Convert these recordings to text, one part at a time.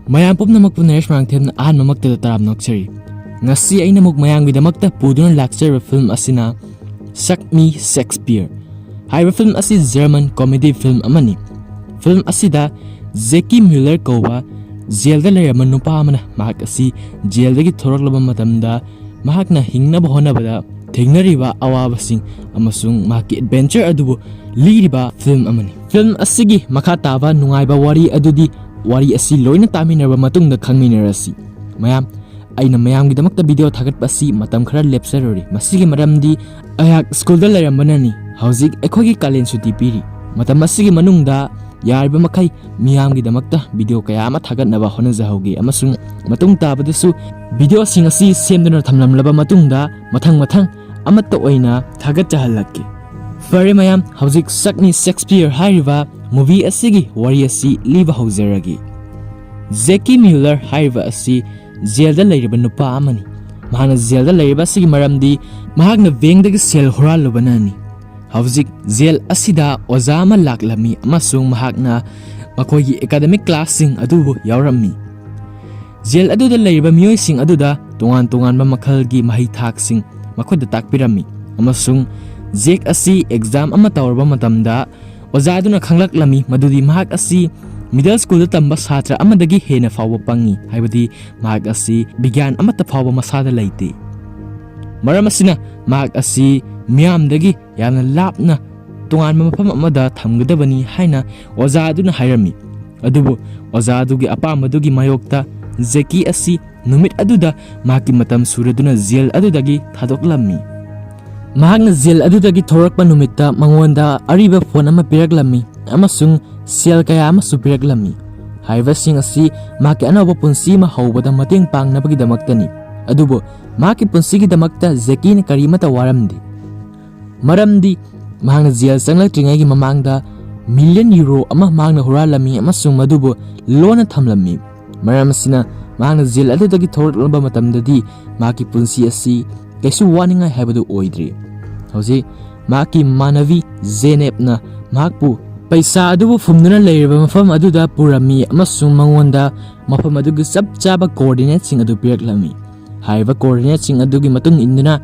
ꯃꯌꯥꯝ ꯄꯨꯝꯅꯃꯛꯄꯨ ꯅꯔꯦꯁ ꯃꯔꯥꯡꯊꯦꯝꯅ ꯑꯍꯥꯟꯕꯃꯛꯇꯗ ꯇꯔꯥꯝ ꯅꯣꯛꯆꯔꯤ. ꯉꯁꯤ ꯑꯩꯅ ꯑꯃꯨꯛ ꯃꯌꯥꯝꯒꯤꯗꯃꯛꯇ ꯄꯨꯗꯨꯅ ꯂꯥꯛꯆꯔꯤꯕ ꯐꯤꯜꯝ ꯑꯁꯤꯅ ꯁꯛ ꯃꯤ ꯁꯦꯛꯁꯄꯤꯌꯔ ꯍꯥꯏꯔꯤꯕ ꯐꯤꯜꯝ ꯑꯁꯤ ꯖꯔꯃꯟ ꯀꯣꯃꯦꯗꯤ ꯐꯤꯜꯝ ꯑꯃꯅꯤ. ꯐꯤꯜꯝ ꯑꯁꯤꯗ ꯖꯦꯀꯤ ꯃ꯭ꯌꯨꯂꯔ ꯀꯧꯕ ꯖꯦꯜꯗ ꯂꯩꯔꯝꯕ ꯅꯨꯄꯥ ꯑꯃꯅ ꯃꯍꯥꯛ ꯑꯁꯤ ꯖꯦꯜꯗꯒꯤ ꯊꯣꯔꯛꯂꯕ ꯃꯇꯝꯗ ꯃꯍꯥꯛꯅ ꯍꯤꯡꯅꯕ ꯍꯣꯠꯅꯕꯗ ꯊꯦꯡꯅꯔꯤꯕ ꯑꯋꯥꯕꯁꯤꯡ ꯑꯃꯁꯨꯡ ꯃꯍꯥꯛꯀꯤ ꯑꯦꯗꯚꯦꯟꯆꯔ ꯑꯗꯨꯕꯨ ꯂꯤꯔꯤꯕ ꯐꯤꯜꯝ ꯑꯃꯅꯤ. ꯐꯤꯜꯝ ꯑꯁꯤꯒꯤ ꯃꯈꯥ ꯇꯥꯕ ꯅꯨꯡꯉꯥꯏꯕ ꯋꯥꯔꯤ ꯑꯗꯨꯗꯤ ꯋꯥꯔꯤ ꯑꯁꯤ ꯂꯣꯏꯅ ꯇꯥꯃꯤꯟꯅꯔꯕ ꯃꯇꯨꯡꯗ ꯈꯪꯃꯤꯟꯅꯔꯁꯤ. ꯑꯩꯅ ꯃꯌꯥꯝꯒꯤꯗꯃꯛꯇ ꯚꯤꯗꯤꯑꯣ ꯊꯥꯒꯠꯄ ꯑꯁꯤ ꯃꯇꯝ ꯈꯔ ꯂꯦꯞꯆꯔꯨꯔꯦ. ꯃꯁꯤꯒꯤ ꯃꯔꯝꯗꯤ ꯑꯩꯍꯥꯛ ꯁ꯭ꯀꯨꯜꯗ ꯂꯩꯔꯝꯕꯅꯅꯤ. ꯍꯧꯖꯤꯛ ꯑꯩꯈꯣꯏꯒꯤ ꯀꯥꯂꯦꯟ ꯁꯨꯇꯤ ꯄꯤꯔꯤ. ꯃꯇꯝ ꯑꯁꯤꯒꯤ ꯃꯅꯨꯡꯗ ꯌꯥꯔꯤꯕ ꯃꯈꯩ ꯃꯤꯌꯥꯝꯒꯤꯗꯃꯛꯇ ꯚꯤꯗꯤꯑꯣ ꯀꯌꯥ ꯑꯃ ꯊꯥꯒꯠꯅꯕ ꯍꯣꯠꯅꯖꯍꯧꯒꯦ ꯑꯃꯁꯨꯡ ꯃꯇꯨꯡ ꯇꯥꯕꯗꯁꯨ ꯚꯤꯗꯤꯑꯣꯁꯤꯡ ꯑꯁꯤ ꯁꯦꯝꯗꯨꯅ ꯊꯝꯂꯝꯂꯕ ꯃꯇꯨꯡꯗ ꯃꯊꯪ ꯑꯃꯠꯇ ꯑꯣꯏꯅ ꯊꯥꯒꯠꯆꯍꯜꯂꯛꯀꯦ. ꯐꯔꯦ ꯃꯌꯥꯝ, ꯍꯧꯖꯤꯛ ꯁꯛ ꯃꯤ ꯁꯦꯛꯁꯄꯤꯌꯔ ꯍꯥꯏꯔꯤꯕ ꯃꯨꯚꯤ ꯑꯁꯤꯒꯤ ꯋꯥꯔꯤ ꯑꯁꯤ ꯂꯤꯕ ꯍꯧꯖꯔꯒꯦ. ꯖꯦꯀꯤ ꯃ꯭ꯌꯨꯂꯔ ꯍꯥꯏꯔꯤꯕ ꯑꯁꯤ ꯖꯦꯜꯗ ꯂꯩꯔꯤꯕ ꯅꯨꯄꯥ ꯑꯃꯅꯤ. ꯃꯍꯥꯛꯅ ꯖꯦꯜꯗ ꯂꯩꯔꯤꯕ ꯑꯁꯤꯒꯤ ꯃꯔꯝꯗꯤ ꯃꯍꯥꯛꯅ ꯕꯦꯡꯛꯗꯒꯤ ꯁꯦꯜ ꯍꯨꯔꯥꯜꯂꯨꯕꯅꯅꯤ. ꯍꯧꯖꯤꯛ ꯖꯦꯜ ꯑꯁꯤꯗ ꯑꯣꯖꯥ ꯑꯃ ꯂꯥꯛꯂꯝꯃꯤ ꯑꯃꯁꯨꯡ ꯃꯍꯥꯛꯅ ꯃꯈꯣꯏꯒꯤ ꯑꯦꯀꯥꯗꯦꯃꯤꯛ ꯀ꯭ꯂꯥꯁꯁꯤꯡ ꯑꯗꯨꯕꯨ ꯌꯥꯎꯔꯝꯃꯤ. ꯖꯦꯜ ꯑꯗꯨꯗ ꯂꯩꯔꯤꯕ ꯃꯤꯑꯣꯏꯁꯤꯡ ꯑꯗꯨꯗ ꯇꯣꯉꯥꯟ ꯇꯣꯉꯥꯟꯕ ꯃꯈꯜꯒꯤ ꯃꯍꯩ ꯊꯥꯛꯁꯤꯡ ꯃꯈꯣꯏꯗ ꯇꯥꯛꯄꯤꯔꯝꯃꯤ. ꯑꯃꯁꯨꯡ ꯖꯦꯛ ꯑꯁꯤ ꯑꯦꯛꯖꯥꯝ ꯑꯃ ꯇꯧꯔꯕ ꯃꯇꯝꯗ ꯑꯣꯖꯥ ꯑꯗꯨꯅ ꯈꯪꯂꯛꯂꯝꯃꯤ ꯃꯗꯨꯗꯤ ꯃꯍꯥꯛ ꯑꯁꯤ ꯃꯤꯗꯜ ꯁ꯭ꯀꯨꯜꯗ ꯇꯝꯕ ꯁꯥꯇ꯭ꯔ ꯑꯃꯗꯒꯤ ꯍꯦꯟꯅ ꯐꯥꯎꯕ ꯄꯪꯉꯤ, ꯍꯥꯏꯕꯗꯤ ꯃꯍꯥꯛ ꯑꯁꯤ ꯕꯤꯒ꯭ꯌꯥꯟ ꯑꯃꯠꯇ ꯐꯥꯎꯕ ꯃꯁꯥꯗ ꯂꯩꯇꯦ. ꯃꯔꯝ ꯑꯁꯤꯅ ꯃꯍꯥꯛ ꯑꯁꯤ ꯃꯤꯌꯥꯝꯗꯒꯤ ꯌꯥꯝꯅ ꯂꯥꯞꯅ ꯇꯣꯉꯥꯟꯕ ꯃꯐꯝ ꯑꯃꯗ ꯊꯝꯒꯗꯕꯅꯤ ꯍꯥꯏꯅ ꯑꯣꯖꯥ ꯑꯗꯨꯅ ꯍꯥꯏꯔꯝꯃꯤ. ꯑꯗꯨꯕꯨ ꯑꯣꯖꯥ ꯑꯗꯨꯒꯤ ꯑꯄꯥꯝꯕꯗꯨꯒꯤ ꯃꯥꯌꯣꯛꯇ ꯖꯦꯀꯤ ꯑꯁꯤ ꯅꯨꯃꯤꯠ ꯑꯗꯨꯗ ꯃꯍꯥꯛꯀꯤ ꯃꯇꯝ ꯁꯨꯔꯗꯨꯅ ꯖꯦꯜ ꯑꯗꯨꯗꯒꯤ ꯊꯥꯗꯣꯛꯂꯝꯃꯤ. ꯃꯍꯥꯛꯅ ꯖꯦꯜ ꯑꯗꯨꯗꯒꯤ ꯊꯣꯔꯛꯄ ꯅꯨꯃꯤꯠꯇ ꯃꯉꯣꯟꯗ ꯑꯔꯤꯕ ꯐꯣꯟ ꯑꯃ ꯄꯤꯔꯛꯂꯝꯃꯤ ꯑꯃꯁꯨꯡ ꯁꯦꯜ ꯀꯌꯥ ꯑꯃꯁꯨ ꯄꯤꯔꯛꯂꯝꯃꯤ. ꯍꯥꯏꯔꯤꯕꯁꯤꯡ ꯑꯁꯤ ꯃꯍꯥꯛꯀꯤ ꯑꯅꯧꯕ ꯄꯨꯟꯁꯤ ꯑꯃ ꯍꯧꯕꯗ ꯃꯇꯦꯡ ꯄꯥꯡꯅꯕꯒꯤꯗꯃꯛꯇꯅꯤ. ꯑꯗꯨꯕꯨ ꯃꯍꯥꯛꯀꯤ ꯄꯨꯟꯁꯤꯒꯤꯗꯃꯛꯇ ꯖꯦꯀꯤꯅ ꯀꯔꯤꯃꯠꯇ ꯋꯥꯔꯝꯗꯦ. ꯃꯔꯝꯗꯤ ꯃꯍꯥꯛꯅ ꯖꯦꯜ ꯆꯪꯂꯛꯇ꯭ꯔꯤꯉꯩꯒꯤ ꯃꯃꯥꯡꯗ ꯃꯤꯂꯤꯌꯟ ꯌꯨꯔꯣ ꯑꯃ ꯃꯍꯥꯛꯅ ꯍꯨꯔꯥꯜꯂꯝꯃꯤ ꯑꯃꯁꯨꯡ ꯃꯗꯨꯕꯨ ꯂꯣꯟꯅ ꯊꯝꯂꯝꯃꯤ. ꯃꯔꯝ ꯑꯁꯤꯅ ꯃꯍꯥꯛꯅ ꯖꯦꯜ ꯑꯗꯨꯗꯒꯤ ꯊꯣꯔꯛꯂꯕ ꯃꯇꯝꯗꯗꯤ ꯃꯍꯥꯛꯀꯤ ꯄꯨꯟꯁꯤ ꯑꯁꯤ ꯀꯩꯁꯨ ꯋꯥꯅꯤꯡꯉꯥꯏ ꯍꯥꯏꯕꯗꯨ ꯑꯣꯏꯗ꯭ꯔꯤ. ꯍꯧꯖꯤꯛ ꯃꯍꯥꯛꯀꯤ ꯃꯃꯥꯟꯅꯕꯤ ꯖꯦꯅꯦꯞꯅ ꯃꯍꯥꯛꯄꯨ ꯄꯩꯁꯥ ꯑꯗꯨꯕꯨ ꯐꯨꯝꯗꯨꯅ ꯂꯩꯔꯤꯕ ꯃꯐꯝ ꯑꯗꯨꯗ ꯄꯨꯔꯝꯃꯤ ꯑꯃꯁꯨꯡ ꯃꯉꯣꯟꯗ ꯃꯐꯝ ꯑꯗꯨꯒꯤ ꯆꯞ ꯆꯥꯕ ꯀꯣꯑꯣꯔꯗꯤꯅꯦꯠꯁꯤꯡ ꯑꯗꯨ ꯄꯤꯔꯛꯂꯝꯃꯤ. ꯍꯥꯏꯔꯤꯕ ꯀꯣꯑꯣꯔꯗꯤꯅꯦꯠꯁꯤꯡ ꯑꯗꯨꯒꯤ ꯃꯇꯨꯡ ꯏꯟꯗꯨꯅ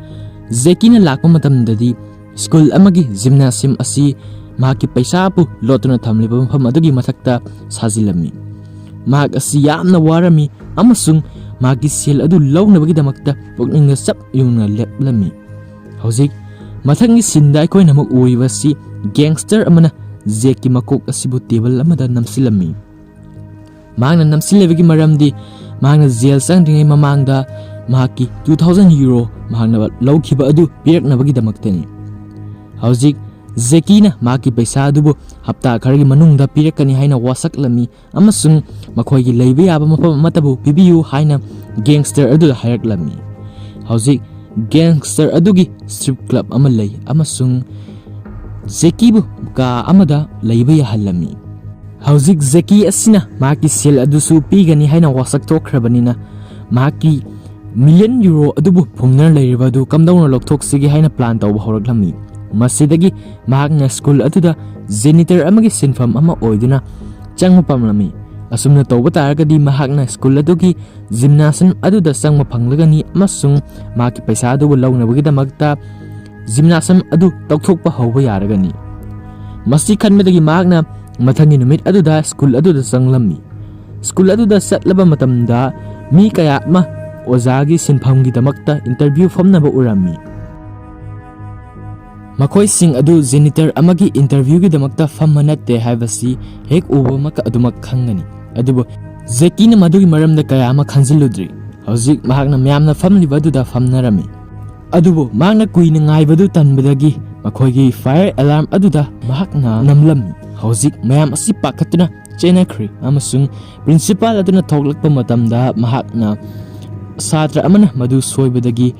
ꯖꯦꯀꯤꯅ ꯂꯥꯛꯄ ꯃꯇꯝꯗꯗꯤ ꯁ꯭ꯀꯨꯜ ꯑꯃꯒꯤ ꯖꯤꯝꯅꯥꯁꯤꯌꯝ ꯑꯁꯤ ꯃꯍꯥꯛꯀꯤ ꯄꯩꯁꯥꯕꯨ ꯂꯣꯠꯇꯨꯅ ꯊꯝꯂꯤꯕ ꯃꯐꯝ ꯑꯗꯨꯒꯤ ꯃꯊꯛꯇ ꯁꯥꯖꯤꯜꯂꯝꯃꯤ. ꯃꯍꯥꯛ ꯑꯁꯤ ꯌꯥꯝꯅ ꯋꯥꯔꯝꯃꯤ ꯑꯃꯁꯨꯡ ꯃꯍꯥꯛꯀꯤ ꯁꯦꯜ ꯑꯗꯨ ꯂꯧꯅꯕꯒꯤꯗꯃꯛꯇ ꯄꯨꯛꯅꯤꯡꯗ ꯆꯞ ꯌꯨꯡꯅ ꯂꯦꯞꯂꯝꯃꯤ. ꯍꯧꯖꯤꯛ ꯃꯊꯪꯒꯤ ꯁꯤꯟꯗ ꯑꯩꯈꯣꯏꯅ ꯑꯃꯨꯛ ꯎꯔꯤꯕꯁꯤ ꯒꯦꯡꯁꯇꯔ ꯑꯃꯅ ꯖꯦꯛꯀꯤ ꯃꯀꯣꯛ ꯑꯁꯤꯕꯨ ꯇꯦꯕꯜ ꯑꯃꯗ ꯅꯝꯁꯤꯜꯂꯝꯃꯤ. ꯃꯍꯥꯛꯅ ꯅꯝꯁꯤꯜꯂꯤꯕꯒꯤ ꯃꯔꯝꯗꯤ ꯃꯍꯥꯛꯅ ꯖꯦꯜ ꯆꯪꯗ꯭ꯔꯤꯉꯩ ꯃꯃꯥꯡꯗ ꯃꯍꯥꯛꯀꯤ 2000 ꯌꯨꯔꯣ ꯃꯍꯥꯛꯅ ꯂꯧꯈꯤꯕ ꯑꯗꯨ ꯄꯤꯔꯛꯅꯕꯒꯤꯗꯃꯛꯇꯅꯤ. ꯍꯧꯖꯤꯛ ꯖꯦꯀꯤꯅ ꯃꯍꯥꯛꯀꯤ ꯄꯩꯁꯥ ꯑꯗꯨꯕꯨ ꯍꯞꯇꯥ ꯈꯔꯒꯤ ꯃꯅꯨꯡꯗ ꯄꯤꯔꯛꯀꯅꯤ ꯍꯥꯏꯅ ꯋꯥꯁꯛꯂꯝꯃꯤ ꯑꯃꯁꯨꯡ ꯃꯈꯣꯏꯒꯤ ꯂꯩꯕ ꯌꯥꯕ ꯃꯐꯝ ꯑꯃꯠꯇꯕꯨ ꯄꯤꯕꯤꯌꯨ ꯍꯥꯏꯅ ꯒꯦꯡꯁꯇꯔ ꯑꯗꯨꯗ ꯍꯥꯏꯔꯛꯂꯝꯃꯤ. ꯍꯧꯖꯤꯛ ꯒꯦꯡꯁꯇꯔ ꯑꯗꯨꯒꯤ ꯁ꯭ꯇ꯭ꯔꯤꯞ ꯀ꯭ꯂꯕ ꯑꯃ ꯂꯩ ꯑꯃꯁꯨꯡ ꯖꯦꯀꯤꯕꯨ ꯀꯥ ꯑꯃꯗ ꯂꯩꯕ ꯌꯥꯍꯜꯂꯝꯃꯤ. ꯍꯧꯖꯤꯛ ꯖꯦꯀꯤ ꯑꯁꯤꯅ ꯃꯍꯥꯛꯀꯤ ꯁꯦꯜ ꯑꯗꯨꯁꯨ ꯄꯤꯒꯅꯤ ꯍꯥꯏꯅ ꯋꯥꯁꯛ ꯊꯣꯛꯈ꯭ꯔꯕꯅꯤꯅ ꯃꯍꯥꯛꯀꯤ ꯃꯤꯂꯤꯌꯟ ꯌꯨꯔꯣ ꯑꯗꯨꯕꯨ ꯐꯨꯝꯗꯨꯅ ꯂꯩꯔꯤꯕ ꯑꯗꯨ ꯀꯝꯗꯧꯅ ꯂꯧꯊꯣꯛꯁꯤꯒꯦ ꯍꯥꯏꯅ ꯄ꯭ꯂꯥꯟ ꯇꯧꯕ ꯍꯧꯔꯛꯂꯝꯃꯤ. ꯃꯁꯤꯗꯒꯤ ꯃꯍꯥꯛꯅ ꯁ꯭ꯀꯨꯜ ꯑꯗꯨꯗ ꯖꯦꯅꯤꯇꯔ ꯑꯃꯒꯤ ꯁꯤꯟꯐꯝ ꯑꯃ ꯑꯣꯏꯗꯨꯅ ꯆꯪꯕ ꯄꯥꯝꯂꯝꯃꯤ. ꯑꯁꯨꯝꯅ ꯇꯧꯕ ꯇꯥꯔꯒꯗꯤ ꯃꯍꯥꯛꯅ ꯁ꯭ꯀꯨꯜ ꯑꯗꯨꯒꯤ ꯖꯤꯝꯅꯥꯁꯤꯌꯝ ꯑꯗꯨꯗ ꯆꯪꯕ ꯐꯪꯂꯒꯅꯤ ꯑꯃꯁꯨꯡ ꯃꯍꯥꯛꯀꯤ ꯄꯩꯁꯥ ꯑꯗꯨꯕꯨ ꯂꯧꯅꯕꯒꯤꯗꯃꯛꯇ ꯖꯤꯝꯅꯥꯁꯤꯌꯝ ꯑꯗꯨ ꯇꯧꯊꯣꯛꯄ ꯍꯧꯕ ꯌꯥꯔꯒꯅꯤ. ꯃꯁꯤ ꯈꯟꯕꯗꯒꯤ ꯃꯍꯥꯛꯅ ꯃꯊꯪꯒꯤ ꯅꯨꯃꯤꯠ ꯑꯗꯨꯗ ꯁ꯭ꯀꯨꯜ ꯑꯗꯨꯗ ꯆꯪꯂꯝꯃꯤ. ꯁ꯭ꯀꯨꯜ ꯑꯗꯨꯗ ꯆꯠꯂꯕ ꯃꯇꯝꯗ ꯃꯤ ꯀꯌꯥ ꯑꯃ ꯑꯣꯖꯥꯒꯤ ꯁꯤꯟꯐꯝꯒꯤꯗꯃꯛꯇ ꯏꯟꯇꯔꯚ꯭ꯌꯨ ꯐꯝꯅꯕ ꯎꯔꯝꯃꯤ. ꯃꯈꯣꯏꯁꯤꯡ ꯑꯗꯨ ꯖꯦꯅꯤꯇꯔ ꯑꯃꯒꯤ ꯏꯟꯇꯔꯚ꯭ꯌꯨꯒꯤꯗꯃꯛꯇ ꯐꯝꯕ ꯅꯠꯇꯦ ꯍꯥꯏꯕꯁꯤ ꯍꯦꯛ ꯎꯕꯃꯛ ꯑꯗꯨꯃꯛ ꯈꯪꯒꯅꯤ. ꯑꯗꯨꯕꯨ ꯖꯦꯀꯤꯅ ꯃꯗꯨꯒꯤ ꯃꯔꯝꯗ ꯀꯌꯥ ꯑꯃ ꯈꯟꯖꯤꯜꯂꯨꯗ꯭ꯔꯤ. ꯍꯧꯖꯤꯛ ꯃꯍꯥꯛꯅ ꯃꯌꯥꯝꯅ ꯐꯝꯂꯤꯕ ꯑꯗꯨꯗ ꯐꯝꯅꯔꯝꯃꯤ. ꯑꯗꯨꯕꯨ ꯃꯍꯥꯛꯅ ꯀꯨꯏꯅ ꯉꯥꯏꯕꯗꯨ ꯇꯟꯕꯗꯒꯤ ꯃꯈꯣꯏꯒꯤ ꯐꯥꯌꯔ ꯑꯦꯂꯥꯔꯝ ꯑꯗꯨꯗ ꯃꯍꯥꯛꯅ ꯅꯝꯂꯝꯃꯤ. ꯍꯧꯖꯤꯛ ꯃꯌꯥꯝ ꯑꯁꯤ ꯄꯥꯈꯠꯇꯨꯅ ꯆꯦꯟꯅꯈ꯭ꯔꯦ ꯑꯃꯁꯨꯡ ꯄ꯭ꯔꯤꯟꯁꯤꯄꯥꯜ ꯑꯗꯨꯅ ꯊꯣꯛꯂꯛꯄ ꯃꯇꯝꯗ ꯃꯍꯥꯛꯅ ꯁꯥꯇ꯭ꯔ ꯑꯃꯅ ꯃꯗꯨ ꯁꯣꯏꯕꯗꯒꯤ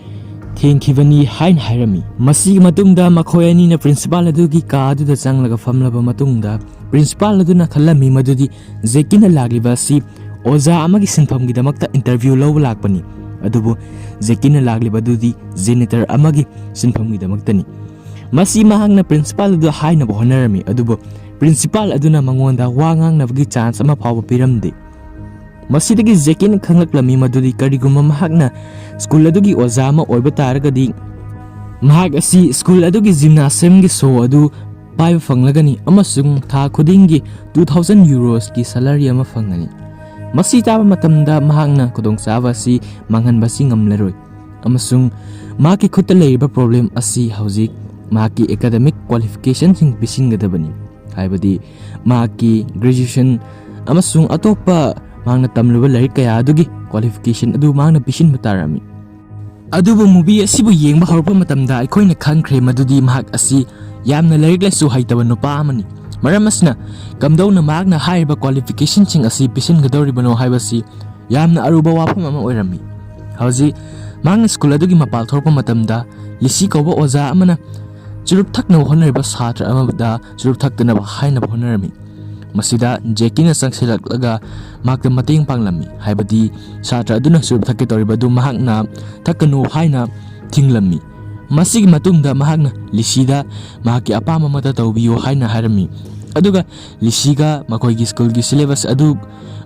ꯊꯦꯡꯈꯤꯕꯅꯤ ꯍꯥꯏꯅ ꯍꯥꯏꯔꯝꯃꯤ. ꯃꯁꯤꯒꯤ ꯃꯇꯨꯡꯗ ꯃꯈꯣꯏ ꯑꯅꯤꯅ ꯄ꯭ꯔꯤꯟꯁꯤꯄꯥꯜ ꯑꯗꯨꯒꯤ ꯀꯥ ꯑꯗꯨꯗ ꯆꯪꯂꯒ ꯐꯝꯂꯕ ꯃꯇꯨꯡꯗ ꯄ꯭ꯔꯤꯟꯁꯤꯄꯥꯜ ꯑꯗꯨꯅ ꯈꯜꯂꯝꯃꯤ ꯃꯗꯨꯗꯤ ꯖꯦꯀꯤꯅ ꯂꯥꯛꯂꯤꯕ ꯑꯁꯤ ꯑꯣꯖꯥ ꯑꯃꯒꯤ ꯁꯤꯟꯐꯝꯒꯤꯗꯃꯛꯇ ꯏꯟꯇꯔꯚ꯭ꯌꯨ ꯂꯧꯕ ꯂꯥꯛꯄꯅꯤ. ꯑꯗꯨꯕꯨ ꯖꯦꯀꯤꯅ ꯂꯥꯛꯂꯤꯕ ꯑꯗꯨꯗꯤ ꯖꯦꯅꯤꯇꯔ ꯑꯃꯒꯤ ꯁꯤꯟꯐꯝꯒꯤꯗꯃꯛꯇꯅꯤ. ꯃꯁꯤ ꯃꯍꯥꯛꯅ ꯄ꯭ꯔꯤꯟꯁꯤꯄꯥꯜ ꯑꯗꯨ ꯍꯥꯏꯅꯕ ꯍꯣꯠꯅꯔꯝꯃꯤ. ꯑꯗꯨꯕꯨ ꯄ꯭ꯔꯤꯟꯁꯤꯄꯥꯜ ꯑꯗꯨꯅ ꯃꯉꯣꯟꯗ ꯋꯥ ꯉꯥꯡꯅꯕꯒꯤ ꯆꯥꯟꯁ ꯑꯃ ꯐꯥꯎꯕ ꯄꯤꯔꯝꯗꯦ. ꯃꯁꯤꯗꯒꯤ ꯖꯦꯀꯤꯅ ꯈꯪꯂꯛꯂꯝꯃꯤ ꯃꯗꯨꯗꯤ ꯀꯔꯤꯒꯨꯝꯕ ꯃꯍꯥꯛꯅ ꯁ꯭ꯀꯨꯜ ꯑꯗꯨꯒꯤ ꯑꯣꯖꯥ ꯑꯃ ꯑꯣꯏꯕ ꯇꯥꯔꯒꯗꯤ ꯃꯍꯥꯛ ꯑꯁꯤ ꯁ꯭ꯀꯨꯜ ꯑꯗꯨꯒꯤ ꯖꯤꯝꯅꯥꯁꯤꯌꯝꯒꯤ ꯁꯣ ꯑꯗꯨ ꯄꯥꯏꯕ ꯐꯪꯂꯒꯅꯤ ꯑꯃꯁꯨꯡ ꯊꯥ ꯈꯨꯗꯤꯡꯒꯤ 2000 ꯌꯨꯔꯣꯁꯀꯤ ꯁꯦꯂꯔꯤ ꯑꯃ ꯐꯪꯒꯅꯤ꯫ ꯃꯁꯤ ꯇꯥꯕ ꯃꯇꯝꯗ ꯃꯍꯥꯛꯅ ꯈꯨꯗꯣꯡꯆꯥꯕ ꯑꯁꯤ ꯃꯥꯡꯍꯟꯕꯁꯤ ꯉꯝꯂꯔꯣꯏ ꯑꯃꯁꯨꯡ ꯃꯍꯥꯛꯀꯤ ꯈꯨꯠꯇ ꯂꯩꯔꯤꯕ ꯄ꯭ꯔꯣꯕ꯭ꯂꯦꯝ ꯑꯁꯤ ꯍꯧꯖꯤꯛ ꯃꯍꯥꯛꯀꯤ ꯑꯦꯀꯥꯗꯦꯃꯤꯛ ꯀ꯭ꯋꯥꯂꯤꯐꯤꯀꯦꯁꯟꯁꯤꯡ ꯄꯤꯁꯤꯟꯒꯗꯕꯅꯤ, ꯍꯥꯏꯕꯗꯤ ꯃꯍꯥꯛꯀꯤ ꯒ꯭ꯔꯦꯖꯨꯑꯦꯁꯟ ꯑꯃꯁꯨꯡ ꯑꯇꯣꯞꯄ ꯃꯍꯥꯛꯅ ꯇꯝꯂꯨꯕ ꯂꯥꯏꯔꯤꯛ ꯀꯌꯥ ꯑꯗꯨꯒꯤ ꯀ꯭ꯋꯥꯂꯤꯐꯤꯀꯦꯁꯟ ꯑꯗꯨ ꯃꯍꯥꯛꯅ ꯄꯤꯁꯤꯟꯕ ꯇꯥꯔꯝꯃꯤ꯫ ꯑꯗꯨꯕꯨ ꯃꯨꯚꯤ ꯑꯁꯤꯕꯨ ꯌꯦꯡꯕ ꯍꯧꯔꯛꯄ ꯃꯇꯝꯗ ꯑꯩꯈꯣꯏꯅ ꯈꯪꯈ꯭ꯔꯦ ꯃꯗꯨꯗꯤ ꯃꯍꯥꯛ ꯑꯁꯤ ꯌꯥꯝꯅ ꯂꯥꯏꯔꯤꯛ ꯂꯥꯏꯁꯨ ꯍꯩꯇꯕ ꯅꯨꯄꯥ ꯑꯃꯅꯤ꯫ ꯃꯔꯝ ꯑꯁꯤꯅ ꯀꯝꯗꯧꯅ ꯃꯍꯥꯛꯅ ꯍꯥꯏꯔꯤꯕ ꯀ꯭ꯋꯥꯂꯤꯐꯤꯀꯦꯁꯟꯁꯤꯡ ꯑꯁꯤ ꯄꯤꯁꯤꯟꯒꯗꯧꯔꯤꯕꯅꯣ ꯍꯥꯏꯕꯁꯤ ꯌꯥꯝꯅ ꯑꯔꯨꯕ ꯋꯥꯐꯝ ꯑꯃ ꯑꯣꯏꯔꯝꯃꯤ꯫ ꯍꯧꯖꯤꯛ ꯃꯍꯥꯛꯅ ꯁ꯭ꯀꯨꯜ ꯑꯗꯨꯒꯤ ꯃꯄꯥꯜ ꯊꯣꯔꯛꯄ ꯃꯇꯝꯗ ꯂꯤꯁꯤ ꯀꯧꯕ ꯑꯣꯖꯥ ꯑꯃꯅ ꯆꯨꯔꯨꯞ ꯊꯛꯅꯕ ꯍꯣꯠꯅꯔꯤꯕ ꯁꯥꯇ꯭ꯔ ꯑꯃꯗ ꯆꯨꯔꯨꯞ ꯊꯛꯇꯅꯕ ꯍꯥꯏꯅꯕ ꯍꯣꯠꯅꯔꯝꯃꯤ꯫ ꯃꯁꯤꯗ ꯖꯦꯀꯤꯅ ꯆꯪꯁꯤꯜꯂꯛꯂꯒ ꯃꯍꯥꯛꯇ ꯃꯇꯦꯡ ꯄꯥꯡꯂꯝꯃꯤ, ꯍꯥꯏꯕꯗꯤ ꯁꯥꯇ꯭ꯔ ꯑꯗꯨꯅ ꯆꯨꯔꯨꯞ ꯊꯛꯀꯦ ꯇꯧꯔꯤꯕ ꯑꯗꯨ ꯃꯍꯥꯛꯅ ꯊꯛꯀꯅꯨ ꯍꯥꯏꯅ ꯊꯤꯡꯂꯝꯃꯤ꯫ ꯃꯁꯤꯒꯤ ꯃꯇꯨꯡꯗ ꯃꯍꯥꯛꯅ ꯂꯤꯁꯤꯗ ꯃꯍꯥꯛꯀꯤ ꯑꯄꯥꯝꯕ ꯑꯃꯠꯇ ꯇꯧꯕꯤꯌꯨ ꯍꯥꯏꯅ ꯍꯥꯏꯔꯝꯃꯤ, ꯑꯗꯨꯒ ꯂꯤꯁꯤꯒ ꯃꯈꯣꯏꯒꯤ ꯁ꯭ꯀꯨꯜꯒꯤ ꯁꯤꯂꯦꯕꯁ ꯑꯗꯨ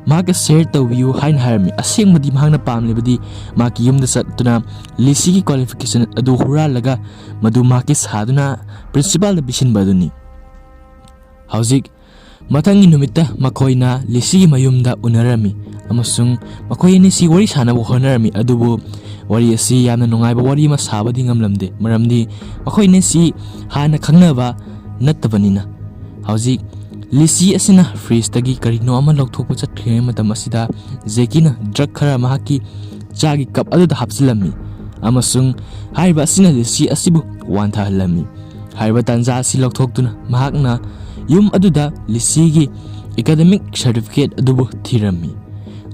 ꯃꯍꯥꯛꯀ ꯁꯦꯌꯔ ꯇꯧꯕꯤꯌꯨ ꯍꯥꯏꯅ ꯍꯥꯏꯔꯝꯃꯤ꯫ ꯑꯁꯦꯡꯕꯗꯤ ꯃꯍꯥꯛꯅ ꯄꯥꯝꯂꯤꯕꯗꯤ ꯃꯍꯥꯛꯀꯤ ꯌꯨꯝꯗ ꯆꯠꯇꯨꯅ ꯂꯤꯁꯤꯒꯤ ꯀ꯭ꯋꯥꯂꯤꯐꯤꯀꯦꯁꯟ ꯑꯗꯨ ꯍꯨꯔꯥꯜꯂꯒ ꯃꯗꯨ ꯃꯍꯥꯛꯀꯤ ꯁꯥꯗꯨꯅ ꯄ꯭ꯔꯤꯟꯁꯤꯄꯥꯜꯗ ꯄꯤꯁꯤꯟꯕ ꯑꯗꯨꯅꯤ꯫ ꯍꯧꯖꯤꯛ ꯃꯊꯪꯒꯤ ꯅꯨꯃꯤꯠꯇ ꯃꯈꯣꯏꯅ ꯂꯤꯁꯤꯒꯤ ꯃꯌꯨꯝꯗ ꯎꯅꯔꯝꯃꯤ ꯑꯃꯁꯨꯡ ꯃꯈꯣꯏ ꯑꯅꯤꯁꯤ ꯋꯥꯔꯤ ꯁꯥꯅꯕ ꯍꯣꯠꯅꯔꯝꯃꯤ, ꯑꯗꯨꯕꯨ ꯋꯥꯔꯤ ꯑꯁꯤ ꯌꯥꯝꯅ ꯅꯨꯡꯉꯥꯏꯕ ꯋꯥꯔꯤ ꯑꯃ ꯁꯥꯕꯗꯤ ꯉꯝꯂꯝꯗꯦ, ꯃꯔꯝꯗꯤ ꯃꯈꯣꯏ ꯑꯅꯤꯁꯤ ꯍꯥꯟꯅ ꯈꯪꯅꯕ ꯅꯠꯇꯕꯅꯤꯅ꯫ ꯍꯧꯖꯤꯛ ꯂꯤꯁꯤ ꯑꯁꯤꯅ ꯐ꯭ꯔꯤꯖꯇꯒꯤ ꯀꯔꯤꯅꯣ ꯑꯃ ꯂꯧꯊꯣꯛꯄ ꯆꯠꯈ꯭ꯔꯤꯉꯩ ꯃꯇꯝ ꯑꯁꯤꯗ ꯖꯦꯀꯤꯅ ꯗ꯭ꯔꯒ ꯈꯔ ꯃꯍꯥꯛꯀꯤ ꯆꯥꯒꯤ ꯀꯞ ꯑꯗꯨꯗ ꯍꯥꯞꯆꯤꯜꯂꯝꯃꯤ ꯑꯃꯁꯨꯡ ꯍꯥꯏꯔꯤꯕ ꯑꯁꯤꯅ ꯂꯤꯁꯤ ꯑꯁꯤꯕꯨ ꯋꯥꯟꯊꯍꯜꯂꯝꯃꯤ꯫ ꯍꯥꯏꯔꯤꯕ ꯇꯥꯟꯖꯥ ꯑꯁꯤ ꯂꯧꯊꯣꯛꯇꯨꯅ ꯃꯍꯥꯛꯅ ꯌꯨꯝ ꯑꯗꯨꯗ ꯂꯤꯁꯤꯒꯤ ꯑꯦꯀꯥꯗꯦꯃꯤꯛ ꯁꯔꯇꯤꯐꯤꯀꯦꯠ ꯑꯗꯨꯕꯨ ꯊꯤꯔꯝꯃꯤ꯫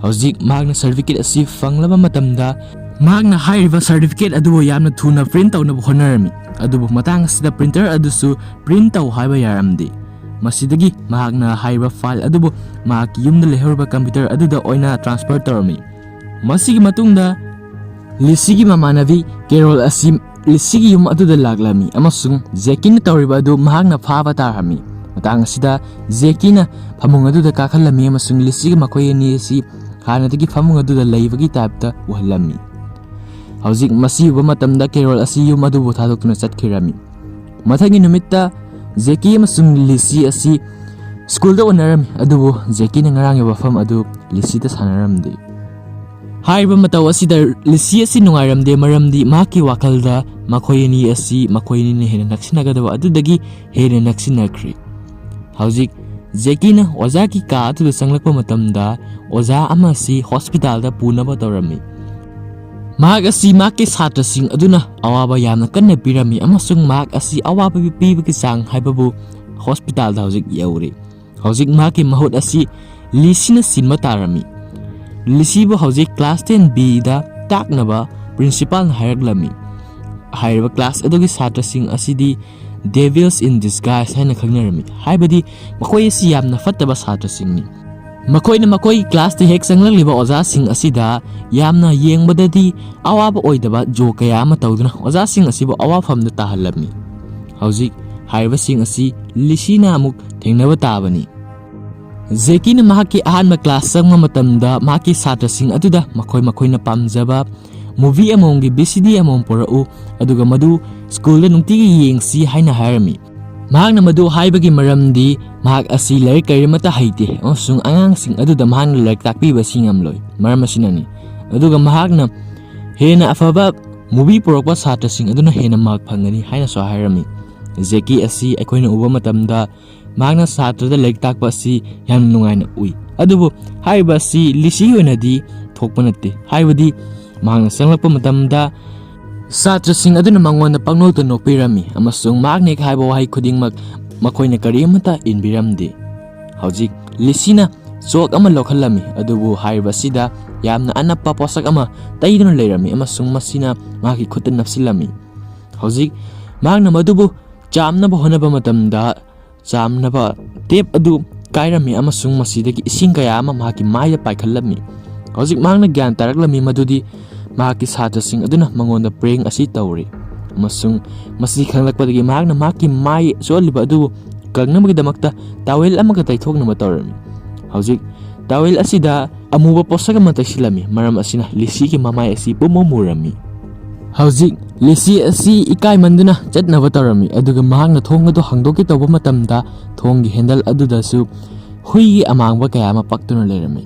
ꯍꯧꯖꯤꯛ ꯃꯍꯥꯛꯅ ꯁꯔꯇꯤꯐꯤꯀꯦꯠ ꯑꯁꯤ ꯐꯪꯂꯕ ꯃꯇꯝꯗ ꯃꯍꯥꯛꯅ ꯍꯥꯏꯔꯤꯕ ꯁꯔꯇꯤꯐꯤꯀꯦꯠ ꯑꯗꯨꯕꯨ ꯌꯥꯝꯅ ꯊꯨꯅ ꯄ꯭ꯔꯤꯟꯠ ꯇꯧꯅꯕ ꯍꯣꯠꯅꯔꯝꯃꯤ, ꯑꯗꯨꯕꯨ ꯃꯇꯥꯡ ꯑꯁꯤꯗ ꯄ꯭ꯔꯤꯟꯇꯔ ꯑꯗꯨꯁꯨ ꯄ꯭ꯔꯤꯟꯠ ꯇꯧ ꯍꯥꯏꯕ ꯌꯥꯔꯝꯗꯦ꯫ ꯃꯁꯤꯗꯒꯤ ꯃꯍꯥꯛꯅ ꯍꯥꯏꯔꯤꯕ ꯐꯥꯏꯜ ꯑꯗꯨꯕꯨ ꯃꯍꯥꯛꯀꯤ ꯌꯨꯝꯗ ꯂꯩꯍꯧꯔꯤꯕ ꯀꯝꯄ꯭ꯌꯨꯇꯔ ꯑꯗꯨꯗ ꯑꯣꯏꯅ ꯇ꯭ꯔꯥꯟꯁꯐꯔ ꯇꯧꯔꯝꯃꯤ꯫ ꯃꯁꯤꯒꯤ ꯃꯇꯨꯡꯗ ꯂꯤꯁꯤꯒꯤ ꯃꯃꯥꯟꯅꯕꯤ ꯀꯦꯔꯣꯜ ꯑꯁꯤ ꯂꯤꯁꯤꯒꯤ ꯌꯨꯝ ꯑꯗꯨꯗ ꯂꯥꯛꯂꯝꯃꯤ ꯑꯃꯁꯨꯡ ꯖꯦꯀꯤꯅ ꯇꯧꯔꯤꯕ ꯑꯗꯨ ꯃꯍꯥꯛꯅ ꯐꯥꯕ ꯇꯥꯔꯝꯃꯤ꯫ ꯃꯇꯥꯡ ꯑꯁꯤꯗ ꯖꯦꯀꯤꯅ ꯐꯃꯨꯡ ꯑꯗꯨꯗ ꯀꯥꯈꯠꯂꯝꯃꯤ ꯑꯃꯁꯨꯡ ꯂꯤꯁꯤꯒ ꯃꯈꯣꯏ ꯑꯅꯤ ꯑꯁꯤ ꯍꯥꯟꯅꯗꯒꯤ ꯐꯃꯨꯡ ꯑꯗꯨꯗ ꯂꯩꯕꯒꯤ ꯇꯥꯏꯞꯇ ꯎꯍꯜꯂꯝꯃꯤ꯫ ꯍꯧꯖꯤꯛ ꯃꯁꯤ ꯎꯕ ꯃꯇꯝꯗ ꯀꯦꯔꯣꯜ ꯑꯁꯤ ꯌꯨꯝ ꯑꯗꯨꯕꯨ ꯊꯥꯗꯣꯛꯇꯨꯅ ꯆꯠꯈꯤꯔꯝꯃꯤ꯫ ꯃꯊꯪꯒꯤ ꯅꯨꯃꯤꯠꯇ ꯖꯦꯀꯤ ꯑꯃꯁꯨꯡ ꯂꯤꯁꯤ ꯑꯁꯤ ꯁ꯭ꯀꯨꯜꯗ ꯎꯅꯔꯝꯃꯤ, ꯑꯗꯨꯕꯨ ꯖꯦꯀꯤꯅ ꯉꯔꯥꯡꯒꯤ ꯋꯥꯐꯝ ꯑꯗꯨ ꯂꯤꯁꯤꯗ ꯁꯥꯟꯅꯔꯝꯗꯦ꯫ ꯍꯥꯏꯔꯤꯕ ꯃꯇꯧ ꯑꯁꯤꯗ ꯂꯤꯁꯤ ꯑꯁꯤ ꯅꯨꯡꯉꯥꯏꯔꯝꯗꯦ, ꯃꯔꯝꯗꯤ ꯃꯍꯥꯛꯀꯤ ꯋꯥꯈꯜꯗ ꯃꯈꯣꯏ ꯑꯅꯤ ꯑꯁꯤ ꯃꯈꯣꯏ ꯑꯅꯤꯅ ꯍꯦꯟꯅ ꯅꯛꯁꯤꯟꯅꯒꯗꯕ ꯑꯗꯨꯗꯒꯤ ꯍꯦꯟꯅ ꯅꯛꯁꯤꯟꯅꯈ꯭ꯔꯦ꯫ ꯍꯧꯖꯤꯛ ꯖꯦꯀꯤꯅ ꯑꯣꯖꯥꯒꯤ ꯀꯥ ꯑꯗꯨꯗ ꯆꯪꯂꯛꯄ ꯃꯇꯝꯗ ꯑꯣꯖꯥ ꯑꯃ ꯑꯁꯤ ꯍꯣꯁꯄꯤꯇꯥꯜꯗ ꯄꯨꯅꯕ ꯇꯧꯔꯝꯃꯤ꯫ ꯃꯍꯥꯛ ꯑꯁꯤ ꯃꯍꯥꯛꯀꯤ ꯁꯥꯇ꯭ꯔꯁꯤꯡ ꯑꯗꯨꯅ ꯑꯋꯥꯕ ꯌꯥꯝꯅ ꯀꯟꯅ ꯄꯤꯔꯝꯃꯤ ꯑꯃꯁꯨꯡ ꯃꯍꯥꯛ ꯑꯁꯤ ꯑꯋꯥꯕ ꯄꯤꯕꯒꯤ ꯆꯥꯡ ꯍꯥꯏꯕꯕꯨ ꯍꯣꯁꯄꯤꯇꯥꯜꯗ ꯍꯧꯖꯤꯛ ꯌꯧꯔꯦ꯫ ꯍꯧꯖꯤꯛ ꯃꯍꯥꯛꯀꯤ ꯃꯍꯨꯠ ꯑꯁꯤ ꯂꯤꯁꯤꯅ ꯁꯤꯟꯕ ꯇꯥꯔꯝꯃꯤ꯫ ꯂꯤꯁꯤꯕꯨ ꯍꯧꯖꯤꯛ ꯀ꯭ꯂꯥꯁ 10Bꯗ ꯇꯥꯛꯅꯕ ꯄ꯭ꯔꯤꯟꯁꯤꯄꯥꯜꯅ ꯍꯥꯏꯔꯛꯂꯝꯃꯤ꯫ ꯍꯥꯏꯔꯤꯕ ꯀ꯭ꯂꯥꯁ ꯑꯗꯨꯒꯤ ꯁꯥꯇ꯭ꯔꯁꯤꯡ ꯑꯁꯤꯗꯤ ꯗꯦꯚꯤꯜꯁ ꯏꯟ ꯗꯤꯁꯒꯥꯏꯁ ꯍꯥꯏꯅ ꯈꯪꯅꯔꯝꯃꯤ, ꯍꯥꯏꯕꯗꯤ ꯃꯈꯣꯏ ꯑꯁꯤ ꯌꯥꯝꯅ ꯐꯠꯇꯕ ꯁꯥꯇ꯭ꯔꯁꯤꯡꯅꯤ꯫ ꯃꯈꯣꯏꯅ ꯃꯈꯣꯏꯒꯤ ꯀ꯭ꯂꯥꯁꯇ ꯍꯦꯛ ꯆꯪꯂꯛꯂꯤꯕ ꯑꯣꯖꯥꯁꯤꯡ ꯑꯁꯤꯗ ꯌꯥꯝꯅ ꯌꯦꯡꯕꯗꯗꯤ ꯑꯋꯥꯕ ꯑꯣꯏꯗꯕ ꯖꯣꯛ ꯀꯌꯥ ꯑꯃ ꯇꯧꯗꯨꯅ ꯑꯣꯖꯥꯁꯤꯡ ꯑꯁꯤꯕꯨ ꯑꯋꯥꯐꯝꯗ ꯇꯥꯍꯜꯂꯝꯃꯤ꯫ ꯍꯧꯖꯤꯛ ꯍꯥꯏꯔꯤꯕꯁꯤꯡ ꯑꯁꯤ ꯂꯤꯁꯤꯅ ꯑꯃꯨꯛ ꯊꯦꯡꯅꯕ ꯇꯥꯕꯅꯤ꯫ ꯖꯦꯀꯤꯅ ꯃꯍꯥꯛꯀꯤ ꯑꯍꯥꯟꯕ ꯀ꯭ꯂꯥꯁ ꯆꯪꯕ ꯃꯇꯝꯗ ꯃꯍꯥꯛꯀꯤ ꯁꯥꯇ꯭ꯔꯁꯤꯡ ꯑꯗꯨꯗ ꯃꯈꯣꯏꯅ ꯄꯥꯝꯖꯕ ꯃꯨꯚꯤ ꯑꯃꯃꯝꯒꯤ VCD ꯑꯃꯃꯝ ꯄꯨꯔꯛꯎ ꯑꯗꯨꯒ ꯃꯗꯨ ꯁ꯭ꯀꯨꯜꯗ ꯅꯨꯡꯇꯤꯒꯤ ꯌꯦꯡꯁꯤ ꯍꯥꯏꯅ ꯍꯥꯏꯔꯝꯃꯤ꯫ ꯃꯍꯥꯛꯅ ꯃꯗꯨ ꯍꯥꯏꯕꯒꯤ ꯃꯔꯝꯗꯤ ꯃꯍꯥꯛ ꯑꯁꯤ ꯂꯥꯏꯔꯤꯛ ꯀꯔꯤꯃꯠꯇ ꯍꯩꯇꯦ ꯑꯃꯁꯨꯡ ꯑꯉꯥꯡꯁꯤꯡ ꯑꯗꯨꯗ ꯃꯍꯥꯛꯅ ꯂꯥꯏꯔꯤꯛ ꯇꯥꯛꯄꯤꯕꯁꯤ ꯉꯝꯂꯣꯏ, ꯃꯔꯝ ꯑꯁꯤꯅꯅꯤ꯫ ꯑꯗꯨꯒ ꯃꯍꯥꯛꯅ ꯍꯦꯟꯅ ꯑꯐꯕ ꯃꯨꯚꯤ ꯄꯨꯔꯛꯄ ꯁꯥꯇ꯭ꯔꯁꯤꯡ ꯑꯗꯨꯅ ꯍꯦꯟꯅ ꯃꯥꯔꯛ ꯐꯪꯒꯅꯤ ꯍꯥꯏꯅꯁꯨ ꯍꯥꯏꯔꯝꯃꯤ꯫ ꯖꯦꯀꯤ ꯑꯁꯤ ꯑꯩꯈꯣꯏꯅ ꯎꯕ ꯃꯇꯝꯗ ꯃꯍꯥꯛꯅ ꯁꯥꯇ꯭ꯔꯗ ꯂꯥꯏꯔꯤꯛ ꯇꯥꯛꯄ ꯑꯁꯤ ꯌꯥꯝꯅ ꯅꯨꯡꯉꯥꯏꯅ ꯎꯏ, ꯑꯗꯨꯕꯨ ꯍꯥꯏꯔꯤꯕ ꯑꯁꯤ ꯂꯤꯁꯤꯒꯤ ꯑꯣꯏꯅꯗꯤ ꯊꯣꯛꯄ ꯅꯠꯇꯦ, ꯍꯥꯏꯕꯗꯤ ꯃꯍꯥꯛꯅ ꯆꯪꯂꯛꯄ ꯃꯇꯝꯗ ꯁꯥꯇ꯭ꯔꯁꯤꯡ ꯑꯗꯨꯅ ꯃꯉꯣꯟꯗ ꯄꯪꯅꯣꯛꯇ ꯅꯣꯛꯄꯤꯔꯝꯃꯤ ꯑꯃꯁꯨꯡ ꯃꯍꯥꯛꯅ ꯍꯦꯛ ꯍꯥꯏꯕ ꯋꯥꯍꯩ ꯈꯨꯗꯤꯡꯃꯛ ꯃꯈꯣꯏꯅ ꯀꯔꯤꯃꯠꯇ ꯏꯟꯕꯤꯔꯝꯗꯦ꯫ ꯍꯧꯖꯤꯛ ꯂꯤꯁꯤꯅ ꯆꯣꯛ ꯑꯃ ꯂꯧꯈꯠꯂꯝꯃꯤ, ꯑꯗꯨꯕꯨ ꯍꯥꯏꯔꯤꯕ ꯑꯁꯤꯗ ꯌꯥꯝꯅ ꯑꯅꯞꯄ ꯄꯣꯠꯁꯛ ꯑꯃ ꯇꯩꯗꯨꯅ ꯂꯩꯔꯝꯃꯤ ꯑꯃꯁꯨꯡ ꯃꯁꯤꯅ ꯃꯍꯥꯛꯀꯤ ꯈꯨꯠꯇ ꯅꯞꯁꯤꯜꯂꯝꯃꯤ꯫ ꯍꯧꯖꯤꯛ ꯃꯍꯥꯛꯅ ꯃꯗꯨꯕꯨ ꯆꯥꯝꯅꯕ ꯍꯣꯠꯅꯕ ꯃꯇꯝꯗ ꯆꯥꯝꯅꯕ ꯇꯦꯞ ꯑꯗꯨ ꯀꯥꯏꯔꯝꯃꯤ ꯑꯃꯁꯨꯡ ꯃꯁꯤꯗꯒꯤ ꯏꯁꯤꯡ ꯀꯌꯥ ꯑꯃ ꯃꯍꯥꯛꯀꯤ ꯃꯥꯏꯗ ꯄꯥꯏꯈꯠꯂꯝꯃꯤ꯫ ꯍꯧꯖꯤꯛ ꯃꯍꯥꯛꯅ ꯒ꯭ꯌꯥꯟ ꯇꯥꯔꯛꯂꯝꯃꯤ ꯃꯗꯨꯗꯤ ꯃꯍꯥꯛꯀꯤ ꯁꯥꯇ꯭ꯔꯁꯤꯡ ꯑꯗꯨꯅ ꯃꯉꯣꯟꯗ ꯄ꯭ꯔꯦꯡ ꯑꯁꯤ ꯇꯧꯔꯤ, ꯑꯃꯁꯨꯡ ꯃꯁꯤ ꯈꯪꯂꯛꯄꯗꯒꯤ ꯃꯍꯥꯛꯅ ꯃꯍꯥꯛꯀꯤ ꯃꯥꯏ ꯆꯣꯠꯂꯤꯕ ꯑꯗꯨꯕꯨ ꯀꯪꯅꯕꯒꯤꯗꯃꯛꯇ ꯇꯥꯋꯦꯜ ꯑꯃꯒ ꯇꯩꯊꯣꯛꯅꯕ ꯇꯧꯔꯝꯃꯤ꯫ ꯍꯧꯖꯤꯛ ꯇꯥꯋꯦꯜ ꯑꯁꯤꯗ amuba posak ama taisilami maram asina Lizzie ki mamai asi pumumurami. Hauzik Lizzie asi ikai manduna chatnaba tarami aduga mahakna thong adu hangdoki tawba matamda thonggi handle adudasu hui amangba kaya ama paktuna lerami.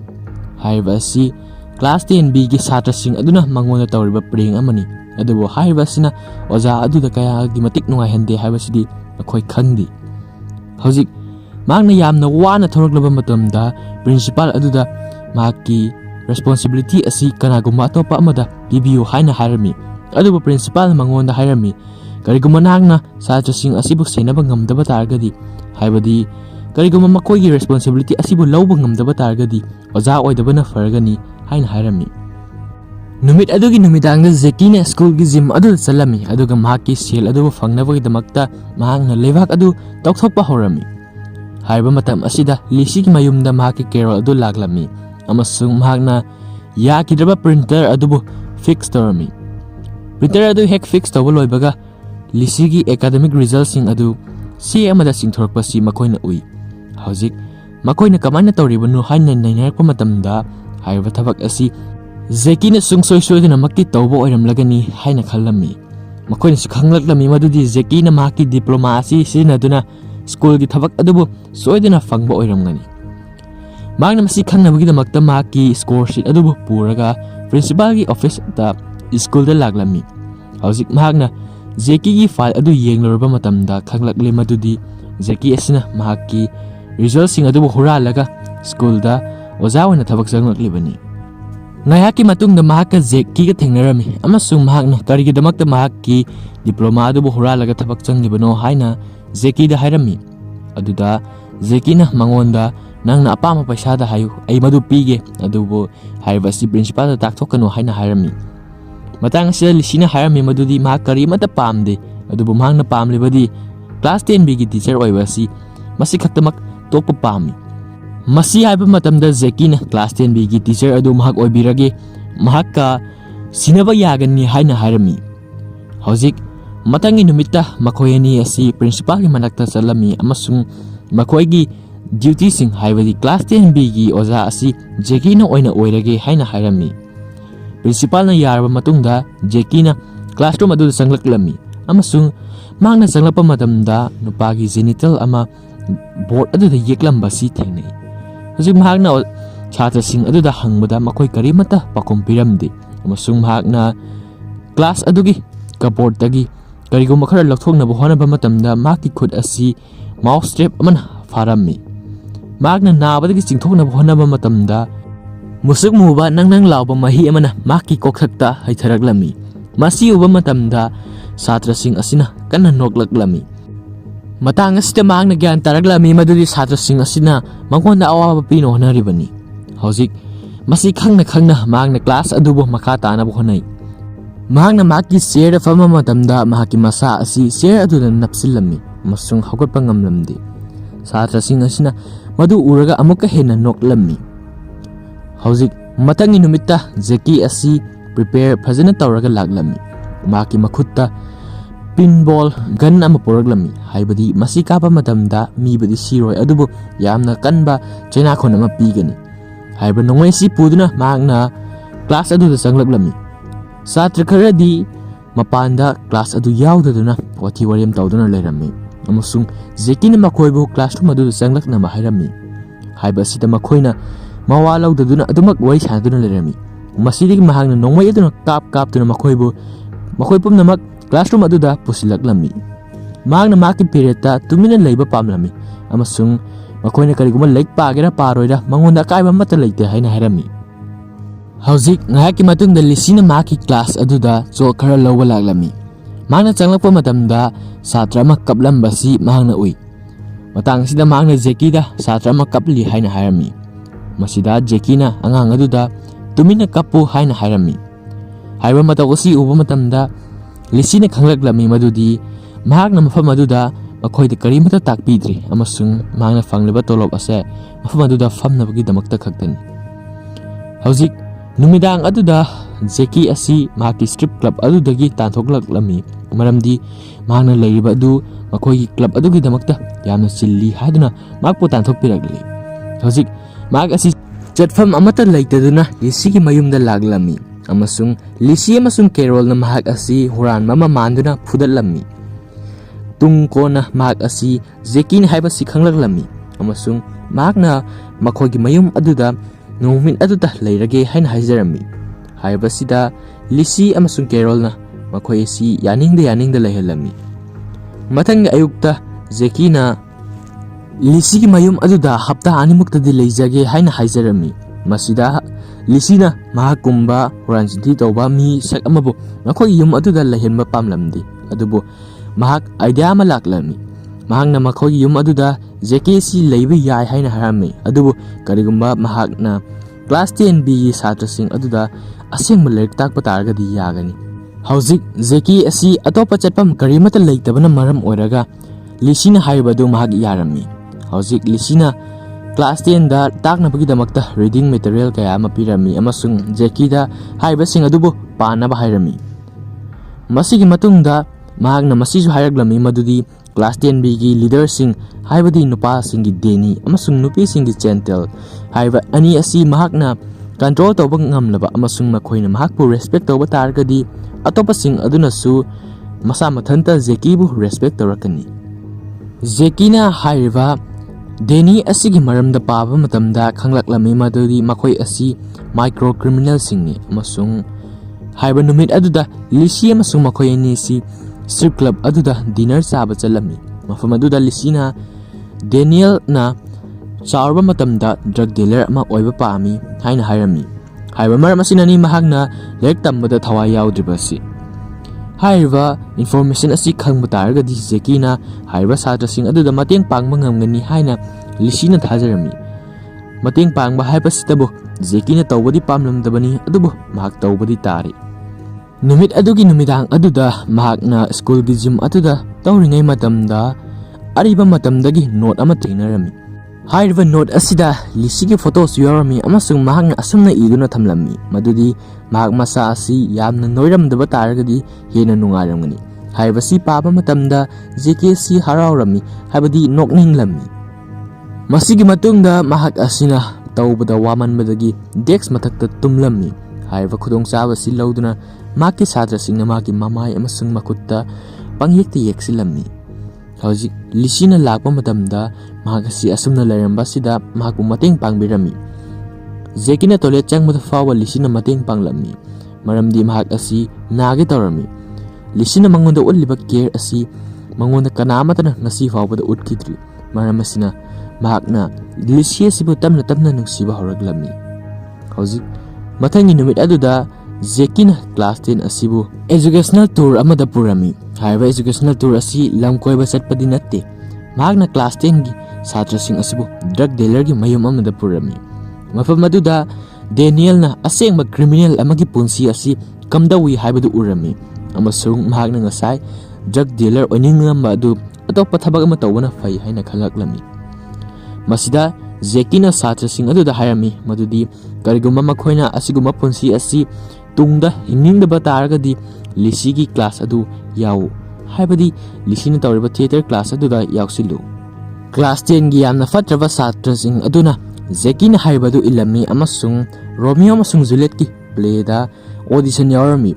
Haiba asi class 10B gi satra sing aduna mangona tawriba preng amani adubo haiba asina oja aduda kaya gi matik nungai hande haiba sidi akhoi khangdi. Hauzik magna yamna wana thoroklaba matamda principal aduda mahaki responsibility asi kanaguma atopa amada pibiu haina harami adubo principal mangonda harami kariguma nangna satrasing asibu senaba ngamdaba targadi haibadi kariguma makoigi responsibility asibu lawba ngamdaba targadi oja oidabana fargani haina harami. Numit adugi numitangda Jackie school gi gym adu chalami aduga mahaki sel adu fangnabagi damakta mahangna lewak adu tokthokpa horami. Haiba matam asida Lizzie ki mayumda mahaki carol adu laglami amasung mahakna yakidraba printer adubu fix torami. Printer adu hek fix tawba loibaga Lizzie ki academic results sing adu si amada singthorpa si makoina ui. Hauzik makoina kamana tawribanu haina nainarakpa matamda haiba thabak asi Jackie na sungsoi soiduna makti tawba oiramlagani haina khallami. Makoina si khanglaklami madudi Jackie na mahaki diploma asi sinaduna school gi thabak adubu soiduna fangba oiramgani. Magna masi khangnabagi damakta mahaki score sheet adubu puraga principal gi office ta school da laglami. Hauzik mahakna Jackie gi file adu yenglorba matamda khanglakle madudi Jackie asina mahaki result sing adubu huralaga school da oja oina thabak changlaklibani. Ngayaki matungda mahaka Jackie ga thengnarami amasung mahakna karigidamakta mahaki diploma adubu huralaga thabak changlibano haina Jackie da hairami. Aduda Jackie na mangonda nangna apama paisa da hayu ai madu pige adubu haiba si principal da takthokano haina hairami. Matang sila Lizzie na hairami madudi mahak karimata pamde adubu mahakna pamlibadi class 10B gi teacher oiba si masi khaktamak tokpa pami. Masi haiba matamda Jackie na class 10B gi teacher adu mahak oibirage mahakka sinaba yagani haina hairami. Hauzik matangi numita makoyani asi principal gi manakta chalami amasung makoigi duty sing haibadi class 10B gi oja asi Jackie na oina oirage haina hairami. Principal na yarba matungda Jackie na classroom adu sanglakhlami amasung magna sanglakpa matamda nupagi genital ama board adu da yeklamba si thengnai. Hauzik mahakna chhatrasing adu da hangbada makoi karimata pakom piramde amasung mahakna class adugi cupboard tagi kariguma khara lathoknaba honaba matamda mahaki khut asi mouse strap aman farami. Magna nabadagi chingthoknaba honaba matamda musuk muba nang lauba mahi amana mahaki kokthakta haitharaklami. Masi uba matamda satrasing asina kanna noklaklami. Matang asida magna gyan taraklami madudi satrasing asina mangkonda awaba pino honaribani. Hauzik masi khangna magna class adubo makha tanaba honai. Mahakna mahaki chair fama matamda mahaki masa asi chair aduda napsilami masung hawgatpa ngamlamdi. Satrasing asina madu uraga amukka hena noklami. Hauzik matangi numita Jackie asi prepare phajana tawraga laglami. Mahaki makhutta pinball gun ama poraglami haibadi masi kapa matamda mibadi siroi adubu yamna kanba chaina khon ama pigani. Haiba nongoi si puduna mahakna class aduda changlakami. Satra kharadi mapanda class adu yaudaduna wathi warem tawduna lerami amasung Jackie na makoibu classroom adu changlakna ma hairami. Haiba sida makoina mawa laudaduna adumak wari sanaduna lerami. Masidi mahakna nongmai aduna kap tuna makoibu makoi pumnamak classroom aduda pusilaklami. Mahakna maki period ta tumina leiba pamlami amasung makoina kariguma laik pagera paroida mangonda kaiba mata leite haina hairami. Hauzik ngayaki matungda Lizzie na mahaki class aduda chol khara lawba laglami. Mahakna changlakpa matamda satra ama kaplamba si mahakna ui. Matang sida mahakna Jackie da satra ama kapli haina hairami. Masida Jackie na angang aduda tumina kapu haina hairami. Haiba mataw si uba matamda Lizzie na khanglaklami madudi mahakna mafam aduda makoida karimata takpidri amasung mahakna fangleba tolop ase mafam aduda famnabagi damakta khaktani. Hauzik numidang aduda Jackie asi mahaki strip club adudagi tanthoklaklami maramdi mahakna leiriba adu makoigi club adugi damakta yamna chilli haduna makpo tanthokpiragli. Hauzik mahak asi ꯆꯠꯐꯝ ꯑꯃꯠꯇ ꯂꯩꯇꯗꯨꯅ ꯂꯤꯁꯤꯒꯤ ꯃꯌꯨꯝꯗ ꯂꯥꯛꯂꯝꯃꯤ ꯑꯃꯁꯨꯡ ꯂꯤꯁꯤ ꯑꯃꯁꯨꯡ ꯀꯦꯔꯣꯜꯅ ꯃꯍꯥꯛ ꯑꯁꯤ ꯍꯨꯔꯥꯟꯕ ꯑꯃ ꯃꯥꯟꯗꯨꯅ ꯐꯨꯗꯠꯂꯝꯃꯤ꯫ ꯇꯨꯡ ꯀꯣꯟꯅ ꯃꯍꯥꯛ ꯑꯁꯤ ꯖꯦꯀꯤꯅꯤ ꯍꯥꯏꯕꯁꯤ ꯈꯪꯂꯛꯂꯝꯃꯤ ꯑꯃꯁꯨꯡ ꯃꯍꯥꯛꯅ ꯃꯈꯣꯏꯒꯤ ꯃꯌꯨꯝ ꯑꯗꯨꯗ ꯅꯨꯃꯤꯠ ꯑꯗꯨꯗ ꯂꯩꯔꯒꯦ ꯍꯥꯏꯅ ꯍꯥꯏꯖꯔꯝꯃꯤ꯫ ꯍꯥꯏꯔꯤꯕꯁꯤꯗ ꯂꯤꯁꯤ ꯑꯃꯁꯨꯡ ꯀꯦꯔꯣꯜꯅ ꯃꯈꯣꯏ ꯑꯁꯤ ꯌꯥꯅꯤꯡꯗ ꯂꯩꯍꯜꯂꯝꯃꯤ꯫ ꯃꯊꯪꯒꯤ ꯑꯌꯨꯛꯇ ꯖꯦꯀꯤꯅ ꯂꯤꯁꯤꯒꯤ ꯃꯌꯨꯝ ꯑꯗꯨꯗ ꯍꯞꯇꯥ ꯑꯅꯤꯃꯨꯛꯇꯗꯤ ꯂꯩꯖꯒꯦ ꯍꯥꯏꯅ ꯍꯥꯏꯖꯔꯝꯃꯤ꯫ ꯃꯁꯤꯗ ꯂꯤꯁꯤꯅ ꯃꯍꯥꯛꯀꯨꯝꯕ ꯍꯨꯔꯥꯟ ꯆꯤꯟꯊꯤ ꯇꯧꯕ ꯃꯤꯁꯛ ꯑꯃꯕꯨ ꯃꯈꯣꯏꯒꯤ ꯌꯨꯝ ꯑꯗꯨꯗ ꯂꯩꯍꯟꯕ ꯄꯥꯝꯂꯝꯗꯦ꯫ ꯑꯗꯨꯕꯨ ꯃꯍꯥꯛ ꯑꯥꯏꯗꯤꯌꯥ ꯑꯃ ꯂꯥꯛꯂꯝꯃꯤ꯫ ꯃꯍꯥꯛꯅ ꯃꯈꯣꯏꯒꯤ ꯌꯨꯝ ꯑꯗꯨꯗ ꯖꯦꯀꯤ ꯑꯁꯤ ꯂꯩꯕ ꯌꯥꯏ ꯍꯥꯏꯅ ꯍꯥꯏꯔꯝꯃꯤ꯫ ꯑꯗꯨꯕꯨ ꯀꯔꯤꯒꯨꯝꯕ ꯃꯍꯥꯛꯅ ꯀ꯭ꯂꯥꯁ 10Bꯒꯤ ꯁꯥꯇ꯭ꯔꯁꯤꯡ ꯑꯗꯨꯗ ꯑꯁꯦꯡꯕ ꯂꯥꯏꯔꯤꯛ ꯇꯥꯛꯄ ꯇꯥꯔꯒꯗꯤ ꯌꯥꯒꯅꯤ꯫ ꯍꯧꯖꯤꯛ ꯖꯦꯀꯤ ꯑꯁꯤ ꯑꯇꯣꯞꯄ ꯆꯠꯐꯝ ꯀꯔꯤꯃꯠꯇ ꯂꯩꯇꯕꯅ ꯃꯔꯝ ꯑꯣꯏꯔꯒ ꯂꯤꯁꯤꯅ ꯍꯥꯏꯔꯤꯕꯗꯨ ꯃꯍꯥꯛ ꯌꯥꯔꯝꯃꯤ꯫ ꯍꯧꯖꯤꯛ ꯂꯤꯁꯤꯅ ꯀ꯭ꯂꯥꯁ 10ꯗ ꯇꯥꯛꯅꯕꯒꯤꯗꯃꯛꯇ ꯔꯤꯗꯤꯡ ꯃꯦꯇꯔꯤꯌꯦꯜ ꯀꯌꯥ ꯑꯃ ꯄꯤꯔꯝꯃꯤ ꯑꯃꯁꯨꯡ ꯖꯦꯀꯤꯗ ꯍꯥꯏꯔꯤꯕꯁꯤꯡ ꯑꯗꯨꯕꯨ ꯄꯥꯅꯕ ꯍꯥꯏꯔꯝꯃꯤ꯫ ꯃꯁꯤꯒꯤ ꯃꯇꯨꯡꯗ ꯃꯍꯥꯛꯅ ꯃꯁꯤꯁꯨ ꯍꯥꯏꯔꯛꯂꯝꯃꯤ ꯃꯗꯨꯗꯤ ꯀ꯭ꯂꯥꯁ 10Bꯒꯤ ꯂꯤꯗꯔꯁꯤꯡ ꯍꯥꯏꯕꯗꯤ ꯅꯨꯄꯥꯁꯤꯡꯒꯤ ꯗꯦꯅꯤ ꯑꯃꯁꯨꯡ ꯅꯨꯄꯤꯁꯤꯡꯒꯤ ꯆꯦꯟꯇꯦꯜ ꯍꯥꯏꯕ ꯑꯅꯤ ꯑꯁꯤ ꯃꯍꯥꯛꯅ ꯀꯟꯇ꯭ꯔꯣꯜ ꯇꯧꯕ ꯉꯝꯂꯕ ꯑꯃꯁꯨꯡ ꯃꯈꯣꯏꯅ ꯃꯍꯥꯛꯄꯨ ꯔꯦꯁꯄꯦꯛ ꯇꯧꯕ ꯇꯥꯔꯒꯗꯤ ꯑꯇꯣꯞꯄꯁꯤꯡ ꯑꯗꯨꯅꯁꯨ ꯃꯁꯥ ꯃꯊꯟꯇ ꯖꯦꯀꯤꯕꯨ ꯔꯦꯁꯄꯦꯛ ꯇꯧꯔꯛꯀꯅꯤ꯫ ꯖꯦꯀꯤꯅ ꯍꯥꯏꯔꯤꯕ ꯗꯦꯅꯤ ꯑꯁꯤꯒꯤ ꯃꯔꯝꯗ ꯄꯥꯕ ꯃꯇꯝꯗ ꯈꯪꯂꯛꯂꯝꯃꯤ ꯃꯗꯨꯗꯤ ꯃꯈꯣꯏ ꯑꯁꯤ ꯃꯥꯏꯀ꯭ꯔꯣ ꯀ꯭ꯔꯤꯃꯤꯅꯦꯜꯁꯤꯡꯅꯤ ꯑꯃꯁꯨꯡ ꯍꯥꯏꯕ ꯅꯨꯃꯤꯠ ꯑꯗꯨꯗ ꯂꯤꯁꯤ ꯑꯃꯁꯨꯡ ꯃꯈꯣꯏ ꯑꯅꯤ ꯑꯁꯤ ꯁ꯭ꯇ꯭ꯔꯤꯞ ꯀ꯭ꯂꯕ ꯑꯗꯨꯗ ꯗꯤꯅꯔ ꯆꯥꯕ ꯆꯠꯂꯝꯃꯤ꯫ ꯃꯐꯝ ꯑꯗꯨꯗ ꯂꯤꯁꯤꯅ ꯗꯦꯅꯤꯌꯦꯜꯅ ꯆꯥꯎꯔꯕ ꯃꯇꯝꯗ ꯗ꯭ꯔꯒ ꯗꯤꯂꯔ ꯑꯃ ꯑꯣꯏꯕ ꯄꯥꯝꯃꯤ ꯍꯥꯏꯅ ꯍꯥꯏꯔꯝꯃꯤ꯫ ꯍꯥꯏꯕ ꯃꯔꯝ ꯑꯁꯤꯅꯅꯤ ꯃꯍꯥꯛꯅ ꯂꯥꯏꯔꯤꯛ ꯇꯝꯕꯗ ꯊꯋꯥꯏ ꯌꯥꯎꯗ꯭ꯔꯤꯕꯁꯤ꯫ ꯍꯥꯏꯔꯤꯕ ꯏꯟꯐꯣꯔꯃꯦꯁꯟ ꯑꯁꯤ ꯈꯪꯕ ꯇꯥꯔꯒꯗꯤ ꯖꯦꯀꯤꯅ ꯍꯥꯏꯔꯤꯕ ꯁꯥꯇ꯭ꯔꯁꯤꯡ ꯑꯗꯨꯗ ꯃꯇꯦꯡ ꯄꯥꯡꯕ ꯉꯝꯒꯅꯤ ꯍꯥꯏꯅ ꯂꯤꯁꯤꯅ ꯊꯥꯖꯔꯝꯃꯤ꯫ ꯃꯇꯦꯡ ꯄꯥꯡꯕ ꯍꯥꯏꯕꯁꯤꯇꯕꯨ ꯖꯦꯀꯤꯅ ꯇꯧꯕꯗꯤ ꯄꯥꯝꯂꯝꯗꯕꯅꯤ ꯑꯗꯨꯕꯨ ꯃꯍꯥꯛ ꯇꯧꯕꯗꯤ ꯇꯥꯔꯦ꯫ ꯅꯨꯃꯤꯠ ꯑꯗꯨꯒꯤ ꯅꯨꯃꯤꯗꯥꯡ ꯑꯗꯨꯗ ꯃꯍꯥꯛꯅ ꯁ꯭ꯀꯨꯜꯒꯤ ꯖꯤꯝ ꯑꯗꯨꯗ ꯇꯧꯔꯤꯉꯩ ꯃꯇꯝꯗ ꯑꯔꯤꯕ ꯃꯇꯝꯗꯒꯤ ꯅꯣꯠ ꯑꯃ ꯊꯦꯡꯅꯔꯝꯃꯤ꯫ ꯍꯥꯏꯔꯤꯕ ꯅꯣꯠ ꯑꯁꯤꯗ ꯂꯤꯁꯤꯒꯤ ꯐꯣꯇꯣꯁꯨ ꯌꯥꯎꯔꯝꯃꯤ ꯑꯃꯁꯨꯡ ꯃꯍꯥꯛꯅ ꯑꯁꯨꯝꯅ ꯏꯗꯨꯅ ꯊꯝꯂꯝꯃꯤ ꯃꯗꯨꯗꯤ ꯃꯍꯥꯛ ꯃꯁꯥ ꯑꯁꯤ ꯌꯥꯝꯅ ꯅꯣꯏꯔꯝꯗꯕ ꯇꯥꯔꯒꯗꯤ ꯍꯦꯟꯅ ꯅꯨꯡꯉꯥꯏꯔꯝꯒꯅꯤ꯫ ꯍꯥꯏꯔꯤꯕꯁꯤ ꯄꯥꯕ ꯃꯇꯝꯗ ꯖꯦꯀꯤ ꯑꯁꯤ ꯍꯔꯥꯎꯔꯝꯃꯤ ꯍꯥꯏꯕꯗꯤ ꯅꯣꯛꯅꯤꯡꯂꯝꯃꯤ꯫ ꯃꯁꯤꯒꯤ ꯃꯇꯨꯡꯗ ꯃꯍꯥꯛ ꯑꯁꯤꯅ ꯇꯧꯕꯗ ꯋꯥꯃꯟꯕꯗꯒꯤ ꯗꯦꯛꯁ ꯃꯊꯛꯇ ꯇꯨꯝꯂꯝꯃꯤ꯫ ꯍꯥꯏꯔꯤꯕ ꯈꯨꯗꯣꯡꯆꯥꯕ ꯑꯁꯤ ꯂꯧꯗꯨꯅ ꯃꯍꯥꯛꯀꯤ ꯁꯥꯇ꯭ꯔꯁꯤꯡꯅ ꯃꯍꯥꯛꯀꯤ ꯃꯃꯥꯏ ꯑꯃꯁꯨꯡ ꯃꯈꯨꯠꯇ ꯄꯪꯌꯦꯛꯇ ꯌꯦꯛꯁꯤꯜꯂꯝꯃꯤ꯫ ꯍꯧꯖꯤꯛ ꯂꯤꯁꯤꯅ ꯂꯥꯛꯄ ꯃꯇꯝꯗ ꯃꯍꯥꯛ ꯑꯁꯤ ꯑꯁꯨꯝꯅ ꯂꯩꯔꯝꯕ ꯑꯁꯤꯗ ꯃꯍꯥꯛꯄꯨ ꯃꯇꯦꯡ ꯄꯥꯡꯕꯤꯔꯝꯃꯤ꯫ ꯖꯦꯀꯤꯅ ꯇꯣꯏꯂꯦꯠ ꯆꯪꯕꯗ ꯐꯥꯎꯕ ꯂꯤꯁꯤꯅ ꯃꯇꯦꯡ ꯄꯥꯡꯂꯝꯃꯤ ꯃꯔꯝꯗꯤ ꯃꯍꯥꯛ ꯑꯁꯤ ꯅꯥꯒꯦ ꯇꯧꯔꯝꯃꯤ꯫ ꯂꯤꯁꯤꯅ ꯃꯉꯣꯟꯗ ꯎꯠꯂꯤꯕ ꯀꯦꯌꯔ ꯑꯁꯤ ꯃꯉꯣꯟꯗ ꯀꯅꯥ ꯑꯃꯠꯇꯅ ꯉꯁꯤ ꯐꯥꯎꯕꯗ ꯎꯠꯈꯤꯗ꯭ꯔꯤ꯫ ꯃꯔꯝ ꯑꯁꯤꯅ ꯃꯍꯥꯛꯅ ꯂꯤꯁꯤ ꯑꯁꯤꯕꯨ ꯇꯞꯅ ꯇꯞꯅ ꯅꯨꯡꯁꯤꯕ ꯍꯧꯔꯛꯂꯝꯃꯤ꯫ ꯍꯧꯖꯤꯛ ꯃꯊꯪꯒꯤ ꯅꯨꯃꯤꯠ ꯑꯗꯨꯗ ꯖꯦꯀꯤꯅ ꯀ꯭ꯂꯥꯁ 10 ꯑꯁꯤꯕꯨ ꯑꯦꯖꯨꯀꯦꯁꯅꯦꯜ ꯇꯨꯔ ꯑꯃꯗ ꯄꯨꯔꯝꯃꯤ꯫ ꯍꯥꯏꯔꯤꯕ ꯑꯦꯖꯨꯀꯦꯁꯅꯦꯜ ꯇꯨꯔ ꯑꯁꯤ ꯂꯝ ꯀꯣꯏꯕ ꯆꯠꯄꯗꯤ ꯅꯠꯇꯦ꯫ ꯃꯍꯥꯛꯅ ꯀ꯭ꯂꯥꯁ 10ꯒꯤ ꯁꯥꯇ꯭ꯔꯁꯤꯡ ꯑꯁꯤꯕꯨ ꯗ꯭ꯔꯒ ꯗꯤꯂꯔꯒꯤ ꯃꯌꯨꯝ ꯑꯃꯗ ꯄꯨꯔꯝꯃꯤ꯫ ꯃꯐꯝ ꯑꯗꯨꯗ ꯗꯦꯅꯤꯌꯦꯜꯅ ꯑꯁꯦꯡꯕ ꯀ꯭ꯔꯤꯃꯤꯅꯦꯜ ꯑꯃꯒꯤ ꯄꯨꯟꯁꯤ ꯑꯁꯤ ꯀꯝꯗꯧꯏ ꯍꯥꯏꯕꯗꯨ ꯎꯔꯝꯃꯤ ꯑꯃꯁꯨꯡ ꯃꯍꯥꯛꯅ ꯉꯁꯥꯏ ꯗ꯭ꯔꯒ ꯗꯤꯂꯔ ꯑꯣꯏꯅꯤꯡꯂꯝꯕ ꯑꯗꯨ ꯑꯇꯣꯞꯄ ꯊꯕꯛ ꯑꯃ ꯇꯧꯕꯅ ꯐꯩ ꯍꯥꯏꯅ ꯈꯪꯂꯛꯂꯝꯃꯤ꯫ ꯃꯁꯤꯗ ꯖꯦꯀꯤꯅ ꯁꯥꯇ꯭ꯔꯁꯤꯡ ꯑꯗꯨꯗ ꯍꯥꯏꯔꯝꯃꯤ ꯃꯗꯨꯗꯤ ꯀꯔꯤꯒꯨꯝꯕ ꯃꯈꯣꯏꯅ ꯑꯁꯤꯒꯨꯝꯕ ꯄꯨꯟꯁꯤ ꯑꯁꯤ ꯇꯨꯡꯗ ꯍꯤꯡꯅꯤꯡꯗꯕ ꯇꯥꯔꯒꯗꯤ ꯂꯤꯁꯤꯒꯤ ꯀ꯭ꯂꯥꯁ ꯑꯗꯨ ꯌꯥꯎ ꯍꯥꯏꯕꯗꯤ ꯂꯤꯁꯤꯅ ꯇꯧꯔꯤꯕ ꯊꯤꯌꯦꯇꯔ ꯀ꯭ꯂꯥꯁ ꯑꯗꯨꯗ ꯌꯥꯎꯁꯤꯜꯂꯨ꯫ ꯀ꯭ꯂꯥꯁ 10ꯒꯤ ꯌꯥꯝꯅ ꯐꯠꯇ꯭ꯔꯕ ꯁꯥꯇ꯭ꯔꯁꯤꯡ ꯑꯗꯨꯅ ꯖꯦꯀꯤꯅ ꯍꯥꯏꯔꯤꯕꯗꯨꯏꯜꯂꯝꯃꯤ ꯑꯃꯁꯨꯡ ꯔꯣꯃꯤꯑꯣ ꯑꯃꯁꯨꯡ ꯖꯨꯂꯤꯌꯦꯠꯀꯤ ꯄ꯭ꯂꯦꯗ ꯑꯣꯗꯤꯁꯟ ꯌꯥꯎꯔꯝꯃꯤ꯫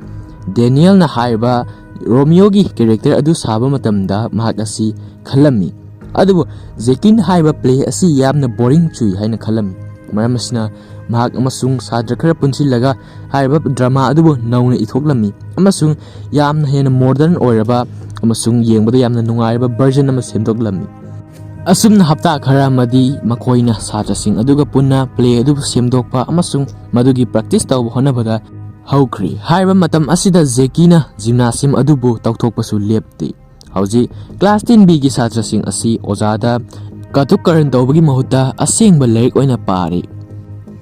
ꯗꯦꯅꯤꯌꯦꯜꯅ ꯍꯥꯏꯔꯤꯕ ꯔꯣꯃꯤꯑꯣꯒꯤ ꯀꯦꯔꯦꯛꯇꯔ ꯑꯗꯨ ꯁꯥꯕ ꯃꯇꯝꯗ ꯃꯍꯥꯛ ꯑꯁꯤ ꯈꯜꯂꯝꯃꯤ ꯑꯗꯨꯕꯨ ꯖꯦꯀꯤꯅ ꯍꯥꯏꯔꯤꯕ ꯄ꯭ꯂꯦ ꯑꯁꯤ ꯌꯥꯝꯅ ꯕꯣꯔꯤꯡ ꯆꯨꯏ ꯍꯥꯏꯅ ꯈꯜꯂꯝꯃꯤ꯫ ꯃꯔꯝ ꯑꯁꯤꯅ ꯃꯍꯥꯛ ꯑꯃꯁꯨꯡ ꯁꯥꯇ꯭ꯔ ꯈꯔ ꯄꯨꯟꯁꯤꯜꯂꯒ ꯍꯥꯏꯔꯤꯕ ꯗ꯭ꯔꯃꯥ ꯑꯗꯨꯕꯨ ꯅꯧꯅ ꯏꯊꯣꯛꯂꯝꯃꯤ ꯑꯃꯁꯨꯡ ꯌꯥꯝꯅ ꯍꯦꯟꯅ ꯃꯣꯗꯔꯟ ꯑꯣꯏꯔꯕ ꯑꯃꯁꯨꯡ ꯌꯦꯡꯕꯗ ꯌꯥꯝꯅ ꯅꯨꯡꯉꯥꯏꯔꯕ ꯚꯔꯖꯟ ꯑꯃ ꯁꯦꯝꯗꯣꯛꯂꯝꯃꯤ꯫ ꯑꯁꯨꯝꯅ ꯍꯞꯇꯥ ꯈꯔ ꯑꯃꯗꯤ ꯃꯈꯣꯏꯅ ꯁꯥꯇ꯭ꯔꯁꯤꯡ ꯑꯗꯨꯒ ꯄꯨꯟꯅ ꯄ꯭ꯂꯦ ꯑꯗꯨꯕꯨ ꯁꯦꯝꯗꯣꯛꯄ ꯑꯃꯁꯨꯡ ꯃꯗꯨꯒꯤ ꯄ꯭ꯔꯦꯛꯇꯤꯁ ꯇꯧꯕ ꯍꯣꯠꯅꯕꯗ ꯍꯧꯈ꯭ꯔꯤ꯫ ꯍꯥꯏꯔꯤꯕ ꯃꯇꯝ ꯑꯁꯤꯗ ꯖꯦꯀꯤꯅ ꯖꯤꯝꯅꯥꯁꯤꯌꯝ ꯑꯗꯨꯕꯨ ꯇꯧꯊꯣꯛꯄꯁꯨ ꯂꯦꯞꯇꯦ꯫ ꯍꯧꯖꯤꯛ ꯀ꯭ꯂꯥꯁ 10Bꯒꯤ ꯁꯥꯇ꯭ꯔꯁꯤꯡ ꯑꯁꯤ ꯑꯣꯖꯥꯗ ꯀꯇꯨꯛ ꯀꯔꯟ ꯇꯧꯕꯒꯤ ꯃꯍꯨꯠꯇ ꯑꯁꯦꯡꯕ ꯂꯥꯏꯔꯤꯛ ꯑꯣꯏꯅ ꯄꯥꯔꯤ꯫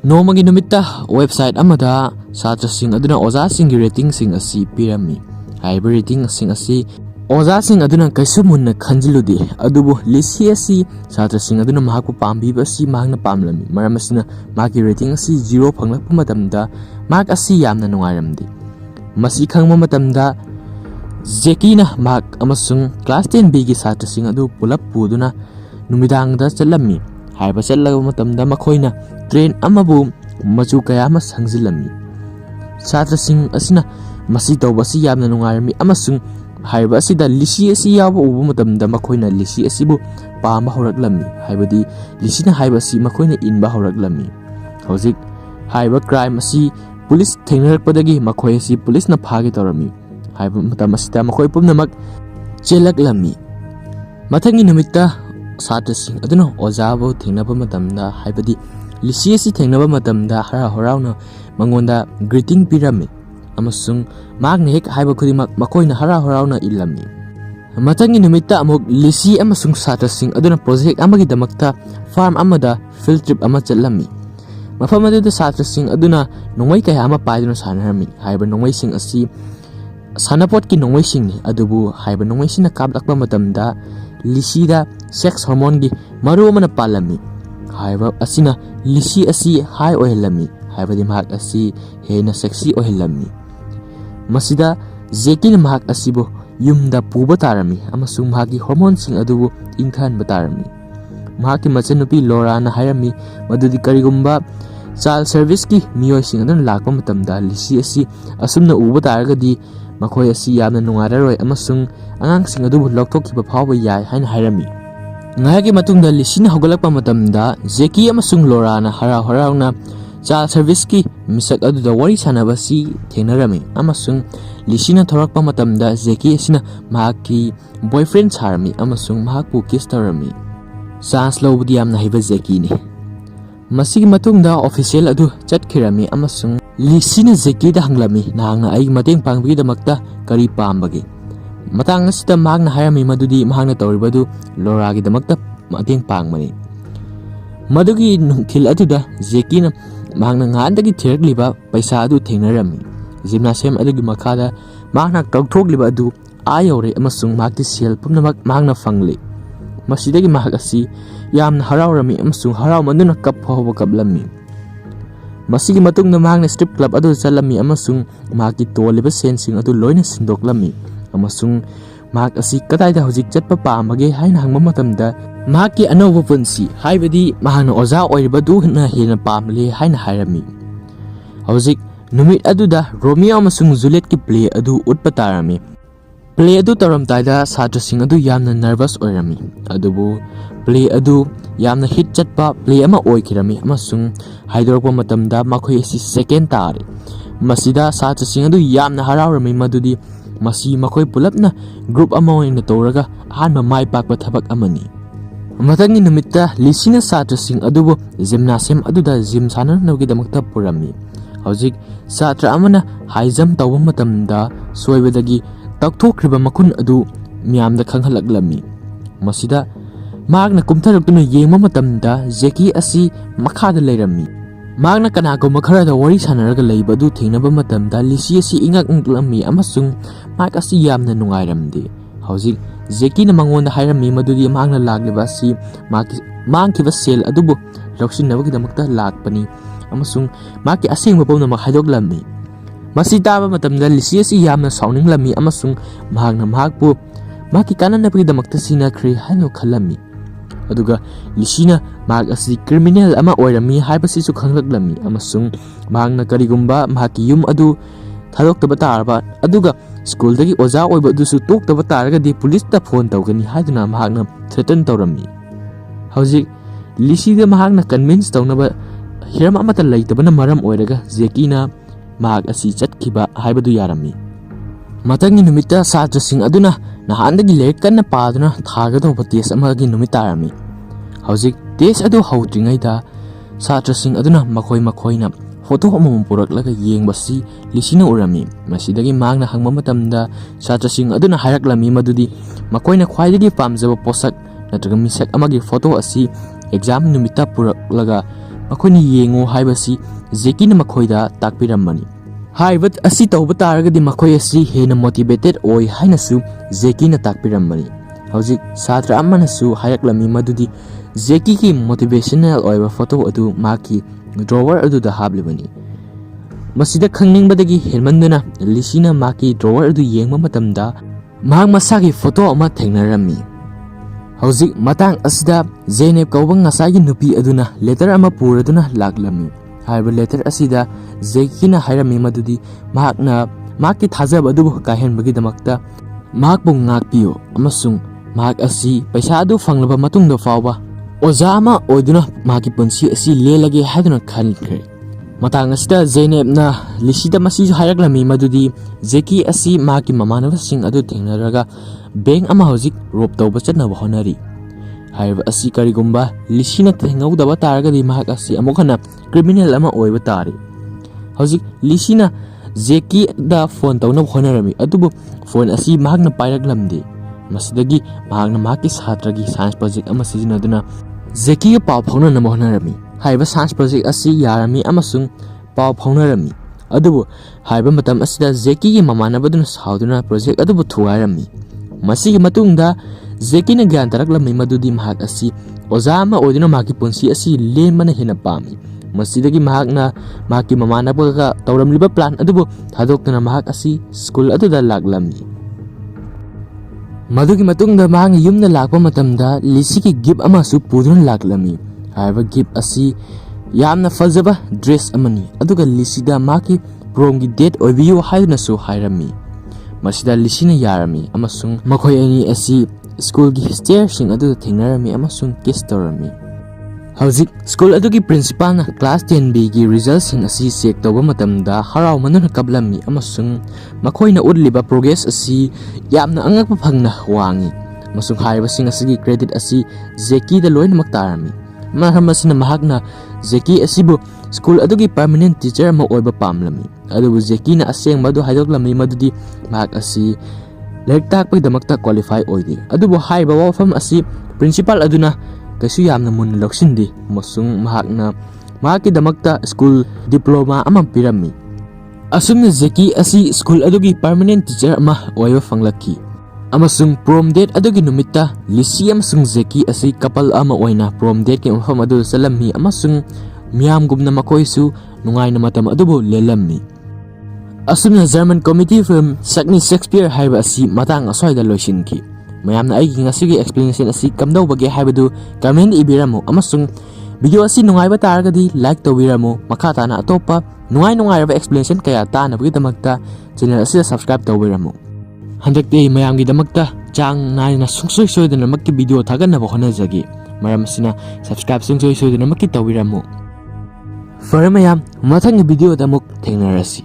ꯅꯣꯡꯃꯒꯤ ꯅꯨꯃꯤꯠꯇ ꯋꯦꯕꯁꯥꯏꯠ ꯑꯃꯗ ꯁꯥꯇ꯭ꯔꯁꯤꯡ ꯑꯗꯨꯅ ꯑꯣꯖꯥꯁꯤꯡꯒꯤ ꯔꯦꯇꯤꯡꯁꯤꯡ ꯑꯁꯤ ꯄꯤꯔꯝꯃꯤ꯫ ꯍꯥꯏꯔꯤꯕ ꯔꯦꯇꯤꯡꯁꯤꯡ ꯑꯁꯤ ꯑꯣꯖꯥꯁꯤꯡ ꯑꯗꯨꯅ ꯀꯩꯁꯨ ꯃꯨꯟꯅ ꯈꯟꯖꯤꯜꯂꯨꯗꯦ ꯑꯗꯨꯕꯨ ꯂꯤꯁꯤ ꯑꯁꯤ ꯁꯥꯇ꯭ꯔꯁꯤꯡ ꯑꯗꯨꯅ ꯃꯍꯥꯛꯄꯨ ꯄꯥꯝꯕꯤꯕ ꯑꯁꯤ ꯃꯍꯥꯛꯅ ꯄꯥꯝꯂꯝꯃꯤ꯫ ꯃꯔꯝ ꯑꯁꯤꯅ ꯃꯍꯥꯛꯀꯤ ꯔꯦꯇꯤꯡ ꯑꯁꯤ 0 ꯐꯪꯂꯛꯄ ꯃꯇꯝꯗ ꯃꯍꯥꯛ ꯑꯁꯤ ꯌꯥꯝꯅ ꯅꯨꯡꯉꯥꯏꯔꯝꯗꯦ꯫ ꯃꯁꯤ ꯈꯪꯕ ꯃꯇꯝꯗ ꯖꯦꯀꯤꯅ ꯃꯍꯥꯛ ꯑꯃꯁꯨꯡ ꯀ꯭ꯂꯥꯁ 10Bꯒꯤ ꯁꯥꯇ꯭ꯔꯁꯤꯡ ꯑꯗꯨ ꯄꯨꯂꯞ ꯄꯨꯗꯨꯅ ꯅꯨꯃꯤꯗꯥꯡꯗ ꯆꯠꯂꯝꯃꯤ꯫ ꯍꯥꯏꯔꯤꯕ ꯆꯠꯂꯕ ꯃꯇꯝꯗ ꯃꯈꯣꯏꯅ ट्रेन अमबु मचु कया अमा संजिलमी छात्रसिंग असिना मसी तौबसी यामना नुंगारमी अमसुंग हाइबा असिदा लिसी असि याबो उबु मतमदा मखोइना लिसी असिबु पामा हौरकलमी हाइबदी लिसीना हाइबा असि मखोइना इनबा हौरकलमी हौजिक हाइबा क्राइम असि पुलिस थेंगरकपदगी मखोइ असि पुलिस ना फागे तौरमी हाइबा मतम असिदा मखोइ पुमनमक चेलकलमी मथंगी नुमित्ता छात्रसिंग अदुना ओजाबो थेंगनबा मतमदा हाइबदी लिसी असि थेंगनबा मतमदा हरा हराउना मंगोंदा ग्रीटिंग पिरामी अमसुंग मागने हेक हाइबा खुदिमक मखोइना हरा हराउना इलमी मथंगी नुमित्ता अमुक लिसी अमसुंग छात्रसिंग अदुना प्रोजेक्ट अमगी दमक्ता फार्म अमदा फील्ड ट्रिप अमा चलमी मफम अदुदा छात्रसिंग अदुना नोंगै कया अमा पाइदुना सानरमी हाइबा नोंगैसिंग असि सानापोट की नोंगैसिंग अदुबु हाइबा नोंगैसिना काबलकपा मतमदा लिसीदा सेक्स हार्मोन की मरु अमना पालमी हाइबा असिना लिसी असि हाई ओहेलमी हाइबदी महाक असि हेना सेक्सी ओहेलमी मसिदा जेकिन महाक असिबु युमदा पुबा तारमी अमसुंग महाकी हार्मोन सिंग अदुबु इंखान बतारमी महाकी मचनुपी लोराना हायरमी मदुदी करिगुम्बा चाइल्ड सर्विस की मियोय सिंग अदुन लाकपा मतमदा लिसी असि असुमना उबा तारगदी मखोय असि यामना नुंगाररोय अमसुंग अगांग सिंग अदुबु लौथोखिबा फावबा याय हाइना हायरमी ngaiki matungda lisina hogalakpa matamda Jackie amasung Laurana hara harauna child service ki misak aduda wari sanabasi thenarami amasung lisina thorakpa matamda Jackie asina mahaki boyfriend sarami amasung mahakpu kiss tarami chance lobudi yamna haiba Jackie ni masigi matungda official adu chatkhirami amasung lisina Jackie da hanglami nahangna ai mateng pangbi damakta kari pambagi matang asita magna hayami madudi mahangna tawribadu Laura gi damakta mateng pangmani madugi nungthil aduda Jackie na mahangna ngandagi thirkliba paisa adu thengnarami gymnasium adugi makhada mahangna tawthokliba adu ayore amasung mahakti sel pumnamak mahangna fangli masidagi mahak asi yamna harawrami amasung haraw manduna kap phawa kaplami masigi matungna mahangna strip club adu chalami amasung mahakti toliba sensing adu loina sindoklami amasung mahak asi kadaida hojik chatpa paamage haina hangma matamda mahakki anova punsi haibadi mahangna oza oiribadu na hena pamle haina hairami hojik numit aduda Romeo amasung Juliet ki play adu utpa tarami play adu taramtaida satrasing adu yamna nervous oirami adubu play adu yamna hit chatpa play ama oikirami amasung haidorokpa matamda makhoi asi second tare masida satrasing adu yamna harawrami madudi masi makhoi pulapna group ama oina toraga ahanba mai pakpa thabak amani matangi numitta lisina satrasing adubu gymnasium aduda gym sanarnawgi damakta purami hojik satra amana high jump tawba matamda soibadagi takthokriba makun adu miyamda khanghalaklammi masida magna kumtharukna yengma matamda Jackie asi makhada leirami magna kanako makhara wari sanaraga leibadu thengnaba matamda lisi asi ingak nglammi amasung mak asi yamna nungairamde hojik Jackie na mangonda hairami madudi magna lagliba asi mangkiba sel adubu loksinabagi damakta lakpani amasung maki asing mapawna makhaidoklammi masi taba matamda lisi asi yamna sauninglammi amasung mahagna mahakpu maki kananabagi damakta sinakhri haino khalami aduga lisina mag asi criminal ama oirami haibasi su khanglaklami amasung mahangna karigumba mahaki yum adu thadokta batarba aduga school dagi oja oiba dusu tokta bataraga di police ta phone tawgani haiduna mahagna threaten tawrami hojik lisida mahagna convince tawnaba hiram amata leitabana maram oiraga Jackie na mahag asi chatkhiba haibadu yarami matangi numita satrasing aduna nahandagi lek kanna paduna thagado test amagi numitarami hojik test adu hautringaida satrasing aduna makhoina photo amam puraklaga yengbasi lisina urami masidagi magna hangma matamda satrasing aduna haraklami madudi makoina khwaidagi pamjaba posak natraga misak amagi photo asi exam numita puraklaga makoini yengo haibasi Jackie na makhoida takpiramani haibat asi tawba taragadi makhoi asi hena motivated oi hainasu Jackie na takpiramani hojik satra amanasu hayaklami madudi Jackie ki motivational oiba photo adu maki drawer adu da hablibani masida khangningbadagi hermanduna lisina maki drawer adu yengma matamda mahak masagi photo ama thengnarami ꯍꯧꯖꯤꯛ ꯃꯇꯥꯡ ꯑꯁꯤꯗ ꯖꯦꯅꯦꯕ ꯀꯧꯕ ꯉꯁꯥꯏꯒꯤ ꯅꯨꯄꯤ ꯑꯗꯨꯅ letter ꯑꯃ ꯄꯨꯔꯗꯨꯅ ꯂꯥꯛꯂꯝꯃꯤ꯫ ꯍꯥꯏꯔꯤꯕ letter ꯑꯁꯤꯗ ꯖꯦꯀꯤꯅ ꯍꯥꯏꯔꯝꯃꯤ ꯃꯗꯨꯗꯤ ꯃꯍꯥꯛꯅ ꯃꯍꯥꯛꯀꯤ ꯊꯥꯖꯕ ꯑꯗꯨꯕꯨ ꯀꯥꯏꯍꯟꯕꯒꯤꯗꯃꯛꯇ ꯃꯍꯥꯛꯄꯨ ꯉꯥꯛꯄꯤꯌꯨ ꯑꯃꯁꯨꯡ ꯃꯍꯥꯛ ꯑꯁꯤ ꯄꯩꯁꯥ ꯑꯗꯨ ꯐꯪꯂꯕ ꯃꯇꯨꯡꯗ ꯐꯥꯎꯕ ꯑꯣꯖꯥ ꯑꯃ ꯑꯣꯏꯗꯨꯅ ꯃꯍꯥꯛꯀꯤ ꯄꯨꯟꯁꯤ ꯑꯁꯤ ꯂꯦꯜꯂꯒꯦ ꯍꯥꯏꯗꯨꯅ ꯈꯟꯈ꯭ꯔꯦ꯫ ꯃꯇꯥꯡ ꯑꯁꯤꯗ ꯖꯦꯅꯦꯕꯅ ꯂꯤꯁꯤꯗ ꯃꯁꯤꯁꯨ ꯍꯥꯏꯔꯛꯂꯝꯃꯤ ꯃꯗꯨꯗꯤ ꯖꯦꯀꯤ ꯑꯁꯤ ꯃꯍꯥꯛꯀꯤ ꯃꯃꯥꯟꯅꯕꯁꯤꯡ ꯑꯗꯨ ꯊꯦꯡꯅꯔꯒ ꯕꯦꯡꯛ ꯑꯃ ꯍꯧꯖꯤꯛ ꯔꯣꯕ ꯇꯧꯕ ꯆꯠꯅꯕ ꯍꯣꯠꯅꯔꯤ꯫ ꯍꯥꯏꯔꯤꯕ ꯑꯁꯤ ꯀꯔꯤꯒꯨꯝꯕ ꯂꯤꯁꯤꯅ ꯊꯦꯡꯍꯧꯗꯕ ꯇꯥꯔꯒꯗꯤ ꯃꯍꯥꯛ ꯑꯁꯤ ꯑꯃꯨꯛ ꯍꯟꯅ ꯀ꯭ꯔꯤꯃꯤꯅꯦꯜ ꯑꯃ ꯑꯣꯏꯕ ꯇꯥꯔꯦ꯫ ꯍꯧꯖꯤꯛ ꯂꯤꯁꯤꯅ ꯖꯦꯀꯤꯗ ꯐꯣꯟ ꯇꯧꯅꯕ ꯍꯣꯠꯅꯔꯝꯃꯤ ꯑꯗꯨꯕꯨ ꯐꯣꯟ ꯑꯁꯤ ꯃꯍꯥꯛꯅ ꯄꯥꯏꯔꯛꯂꯝꯗꯦ꯫ ꯃꯁꯤꯗꯒꯤ ꯃꯍꯥꯛꯅ ꯃꯍꯥꯛꯀꯤ ꯁꯥꯇ꯭ꯔꯒꯤ ꯁꯥꯏꯟꯁ ꯄ꯭ꯔꯣꯖꯦꯛ ꯑꯃ ꯁꯤꯖꯤꯟꯅꯗꯨꯅ ꯖꯦꯀꯤꯒ ꯄꯥꯎ ꯐꯥꯎꯅꯅꯕ ꯍꯣꯠꯅꯔꯝꯃꯤ꯫ ꯍꯥꯏꯔꯤꯕ ꯁꯥꯏꯟꯁ ꯄ꯭ꯔꯣꯖꯦꯛ ꯑꯁꯤ ꯌꯥꯔꯝꯃꯤ ꯑꯃꯁꯨꯡ ꯄꯥꯎ ꯐꯥꯎꯅꯔꯝꯃꯤ ꯑꯗꯨꯕꯨ ꯍꯥꯏꯔꯤꯕ ꯃꯇꯝ ꯑꯁꯤꯗ ꯖꯦꯀꯤꯒꯤ ꯃꯃꯥꯟꯅꯕꯗꯨꯅ ꯁꯥꯎꯗꯨꯅ ꯄ꯭ꯔꯣꯖꯦꯛ ꯑꯗꯨꯕꯨ ꯊꯨꯒꯥꯏꯔꯝꯃꯤ꯫ ꯃꯁꯤꯒꯤ ꯃꯇꯨꯡꯗ ꯖꯦꯀꯤꯅ ꯒ꯭ꯌꯥꯟ ꯇꯥꯔꯛꯂꯝꯃꯤ ꯃꯗꯨꯗꯤ ꯃꯍꯥꯛ ꯑꯁꯤ ꯑꯣꯖꯥ ꯑꯃ ꯑꯣꯏꯗꯨꯅ ꯃꯍꯥꯛꯀꯤ ꯄꯨꯟꯁꯤ ꯑꯁꯤ ꯂꯦꯟꯕꯅ ꯍꯦꯟꯅ ꯄꯥꯝꯃꯤ꯫ ꯃꯁꯤꯗꯒꯤ ꯃꯍꯥꯛꯅ ꯃꯍꯥꯛꯀꯤ ꯃꯃꯥꯟꯅꯕꯒ ꯇꯧꯔꯝꯂꯤꯕ ꯄ꯭ꯂꯥꯟ ꯑꯗꯨꯕꯨ ꯊꯥꯗꯣꯛꯇꯨꯅ ꯃꯍꯥꯛ ꯑꯁꯤ ꯁ꯭ꯀꯨꯜ ꯑꯗꯨꯗ ꯂꯥꯛꯂꯝꯃꯤ꯫ ꯃꯗꯨꯒꯤ ꯃꯇꯨꯡꯗ ꯃꯍꯥꯛꯅ ꯌꯨꯝꯗ ꯂꯥꯛꯄ ꯃꯇꯝꯗ ꯂꯤꯁꯤꯒꯤ ꯒꯤꯐ ꯑꯃꯁꯨ ꯄꯨꯗꯨꯅ ꯂꯥꯛꯂꯝꯃꯤ꯫ ꯍꯥꯏꯔꯤꯕ ꯒꯤꯐ ꯑꯁꯤ ꯌꯥꯝꯅ ꯐꯖꯕ ꯗ꯭ꯔꯦꯁ ꯑꯃꯅꯤ ꯑꯗꯨꯒ ꯂꯤꯁꯤꯗ ꯃꯍꯥꯛꯀꯤ ꯄ꯭ꯔꯣꯝꯒꯤ ꯗꯦꯠ ꯑꯣꯏꯕꯤꯌꯨ ꯍꯥꯏꯗꯨꯅꯁꯨ ꯍꯥꯏꯔꯝꯃꯤ꯫ ꯃꯁꯤꯗ ꯂꯤꯁꯤꯅ ꯌꯥꯔꯝꯃꯤ ꯑꯃꯁꯨꯡ ꯃꯈꯣꯏ ꯑꯅꯤ ꯑꯁꯤ ꯁ꯭ꯀꯨꯜꯒꯤ ꯁ꯭ꯇꯦꯌꯔꯁꯤꯡ ꯑꯗꯨꯗ ꯊꯦꯡꯅꯔꯝꯃꯤ ꯑꯃꯁꯨꯡ ꯀꯤꯁ ꯇꯧꯔꯝꯃꯤ꯫ ꯍꯧꯖꯤꯛ ꯁ꯭ꯀꯨꯜ ꯑꯗꯨꯒꯤ ꯄ꯭ꯔꯤꯟꯁꯤꯄꯥꯜꯅ ꯀ꯭ꯂꯥꯁ 10Bꯒꯤ ꯔꯤꯖꯜꯠꯁꯤꯡ ꯑꯁꯤ ꯆꯦꯛ ꯇꯧꯕ ꯃꯇꯝꯗ ꯍꯔꯥꯎꯃꯟꯗꯨꯅ ꯀꯞꯂꯝꯃꯤ ꯑꯃꯁꯨꯡ ꯃꯈꯣꯏꯅ ꯎꯠꯂꯤꯕ ꯄ꯭ꯔꯣꯒ꯭ꯔꯦꯁ ꯑꯁꯤ ꯌꯥꯝꯅ ꯑꯉꯛꯄ ꯐꯪꯅ ꯋꯥꯡꯏ ꯑꯃꯁꯨꯡ ꯍꯥꯏꯔꯤꯕꯁꯤꯡ ꯑꯁꯤꯒꯤ ꯀ꯭ꯔꯦꯗꯤꯠ ꯑꯁꯤ ꯖꯦꯀꯤꯗ ꯂꯣꯏꯅꯃꯛ ꯇꯥꯔꯝꯃꯤ꯫ ꯃꯔꯝ ꯑꯁꯤꯅ ꯃꯍꯥꯛꯅ ꯖꯦꯀꯤ ꯑꯁꯤꯕꯨ ꯁ꯭ꯀꯨꯜ ꯑꯗꯨꯒꯤ ꯄꯔꯃꯅꯦꯟꯠ ꯇꯤꯆꯔ ꯑꯃ ꯑꯣꯏꯕ ꯄꯥꯝꯂꯝꯃꯤ ꯑꯗꯨꯕꯨ ꯖꯦꯀꯤꯅ ꯑꯁꯦꯡꯕ ꯑꯗꯨ ꯍꯥꯏꯗꯣꯛꯂꯝꯃꯤ ꯃꯗꯨꯗꯤ ꯃꯍꯥꯛ ꯑꯁꯤ ꯂꯥꯏꯔꯤꯛ ꯇꯥꯛꯄꯒꯤꯗꯃꯛꯇ ꯀ꯭ꯋꯥꯂꯤꯐꯥꯏ ꯑꯣꯏꯗꯦ꯫ ꯑꯗꯨꯕꯨ ꯍꯥꯏꯔꯤꯕ ꯋꯥꯐꯝ ꯑꯁꯤ ꯄ꯭ꯔꯤꯟꯁꯤꯄꯥꯜ ꯑꯗꯨꯅ ꯀꯩꯁꯨ ꯌꯥꯝꯅ ꯃꯨꯟꯅ ꯂꯧꯁꯤꯟꯗꯦ ꯑꯃꯁꯨꯡ ꯃꯍꯥꯛꯅ ꯃꯍꯥꯛꯀꯤꯗꯃꯛꯇ ꯁ꯭ꯀꯨꯜ ꯗꯤꯄ꯭ꯂꯣꯃꯥ ꯑꯃ ꯄꯤꯔꯝꯃꯤ꯫ ꯑꯁꯨꯝꯅ ꯖꯦꯀꯤ ꯑꯁꯤ ꯁ꯭ꯀꯨꯜ ꯑꯗꯨꯒꯤ ꯄꯔꯃꯅꯦꯟꯠ ꯇꯤꯆꯔ ꯑꯃ ꯑꯣꯏꯕ ꯐꯪꯂꯛꯈꯤ ꯑꯃꯁꯨꯡ ꯄ꯭ꯔꯣꯝ ꯗꯦꯠ ꯑꯗꯨꯒꯤ ꯅꯨꯃꯤꯠꯇ ꯂꯤꯁꯤ ꯑꯃꯁꯨꯡ ꯖꯦꯀꯤ ꯑꯁꯤ ꯀꯄꯜ ꯑꯃ ꯑꯣꯏꯅ ꯄ꯭ꯔꯣꯝ ꯗꯦꯠꯀꯤ ꯃꯐꯝ ꯑꯗꯨꯗ ꯆꯠꯂꯝꯃꯤ ꯑꯃꯁꯨꯡ ꯃꯤꯌꯥꯝꯒꯨꯝꯅ ꯃꯈꯣꯏꯁꯨ ꯅꯨꯡꯉꯥꯏꯅ ꯃꯇꯝ ꯑꯗꯨꯕꯨ ꯂꯦꯜꯂꯝꯃꯤ꯫ ꯑꯁꯨꯝꯅ ꯖꯔꯃꯟ ꯀꯣꯃꯦꯗꯤ ꯐꯤꯜꯝ ꯁꯛ ꯃꯤ ꯁꯦꯛꯁꯄꯤꯌꯔ ꯍꯥꯏꯕ ꯑꯁꯤ ꯃꯇꯥꯡ ꯑꯁ꯭ꯋꯥꯏꯗ ꯂꯣꯏꯁꯤꯟꯈꯤ꯫ ꯃꯌꯥꯝꯅ ꯑꯩꯒꯤ ꯉꯁꯤꯒꯤ ꯑꯦꯛꯁꯄ꯭ꯂꯦꯅꯦꯁꯟ ꯑꯁꯤ ꯀꯝꯗꯧꯕꯒꯦ ꯍꯥꯏꯕꯗꯨ ꯀꯃꯦꯟꯠ ꯏꯕꯤꯔꯝꯃꯨ ꯑꯃꯁꯨꯡ ꯚꯤꯗꯤꯑꯣ ꯑꯁꯤ ꯅꯨꯡꯉꯥꯏꯕ ꯇꯥꯔꯒꯗꯤ ꯂꯥꯏꯛ ꯇꯧꯕꯤꯔꯝꯃꯨ꯫ ꯃꯈꯥ ꯇꯥꯅ ꯑꯇꯣꯞꯄ ꯅꯨꯡꯉꯥꯏꯔꯕ ꯑꯦꯛꯁꯄ꯭ꯂꯦꯅꯦꯁꯟ ꯀꯌꯥ ꯇꯥꯅꯕꯒꯤꯗꯃꯛꯇ ꯆꯦꯅꯦꯜ ꯑꯁꯤꯗ ꯁꯕꯁꯀ꯭ꯔꯥꯏꯕ ꯇꯧꯕꯤꯔꯝꯃꯨ꯫ ꯍꯟꯗꯛꯇꯤ ꯑꯩ ꯃꯌꯥꯝꯒꯤꯗꯃꯛꯇ ꯆꯥꯡ ꯅꯥꯏꯅ ꯁꯨꯡꯁꯣꯏ ꯁꯣꯏꯗꯅꯃꯛꯀꯤ ꯚꯤꯗꯤꯑꯣ ꯊꯥꯒꯠꯅꯕ ꯍꯣꯠꯅꯖꯒꯦ꯫ ꯃꯔꯝ ꯑꯁꯤꯅ ꯁꯕꯁꯀ꯭ꯔꯥꯏꯕ ꯁꯨꯡꯁꯣꯏ ꯁꯣꯏꯗꯅꯃꯛꯀꯤ ꯇꯧꯕꯤꯔꯝꯃꯨ꯫ ꯐꯔꯦ ꯃꯌꯥꯝ, ꯃꯊꯪꯒꯤ ꯚꯤꯗꯤꯑꯣꯗ ꯑꯃꯨꯛ ꯊꯦꯡꯅꯔꯁꯤ꯫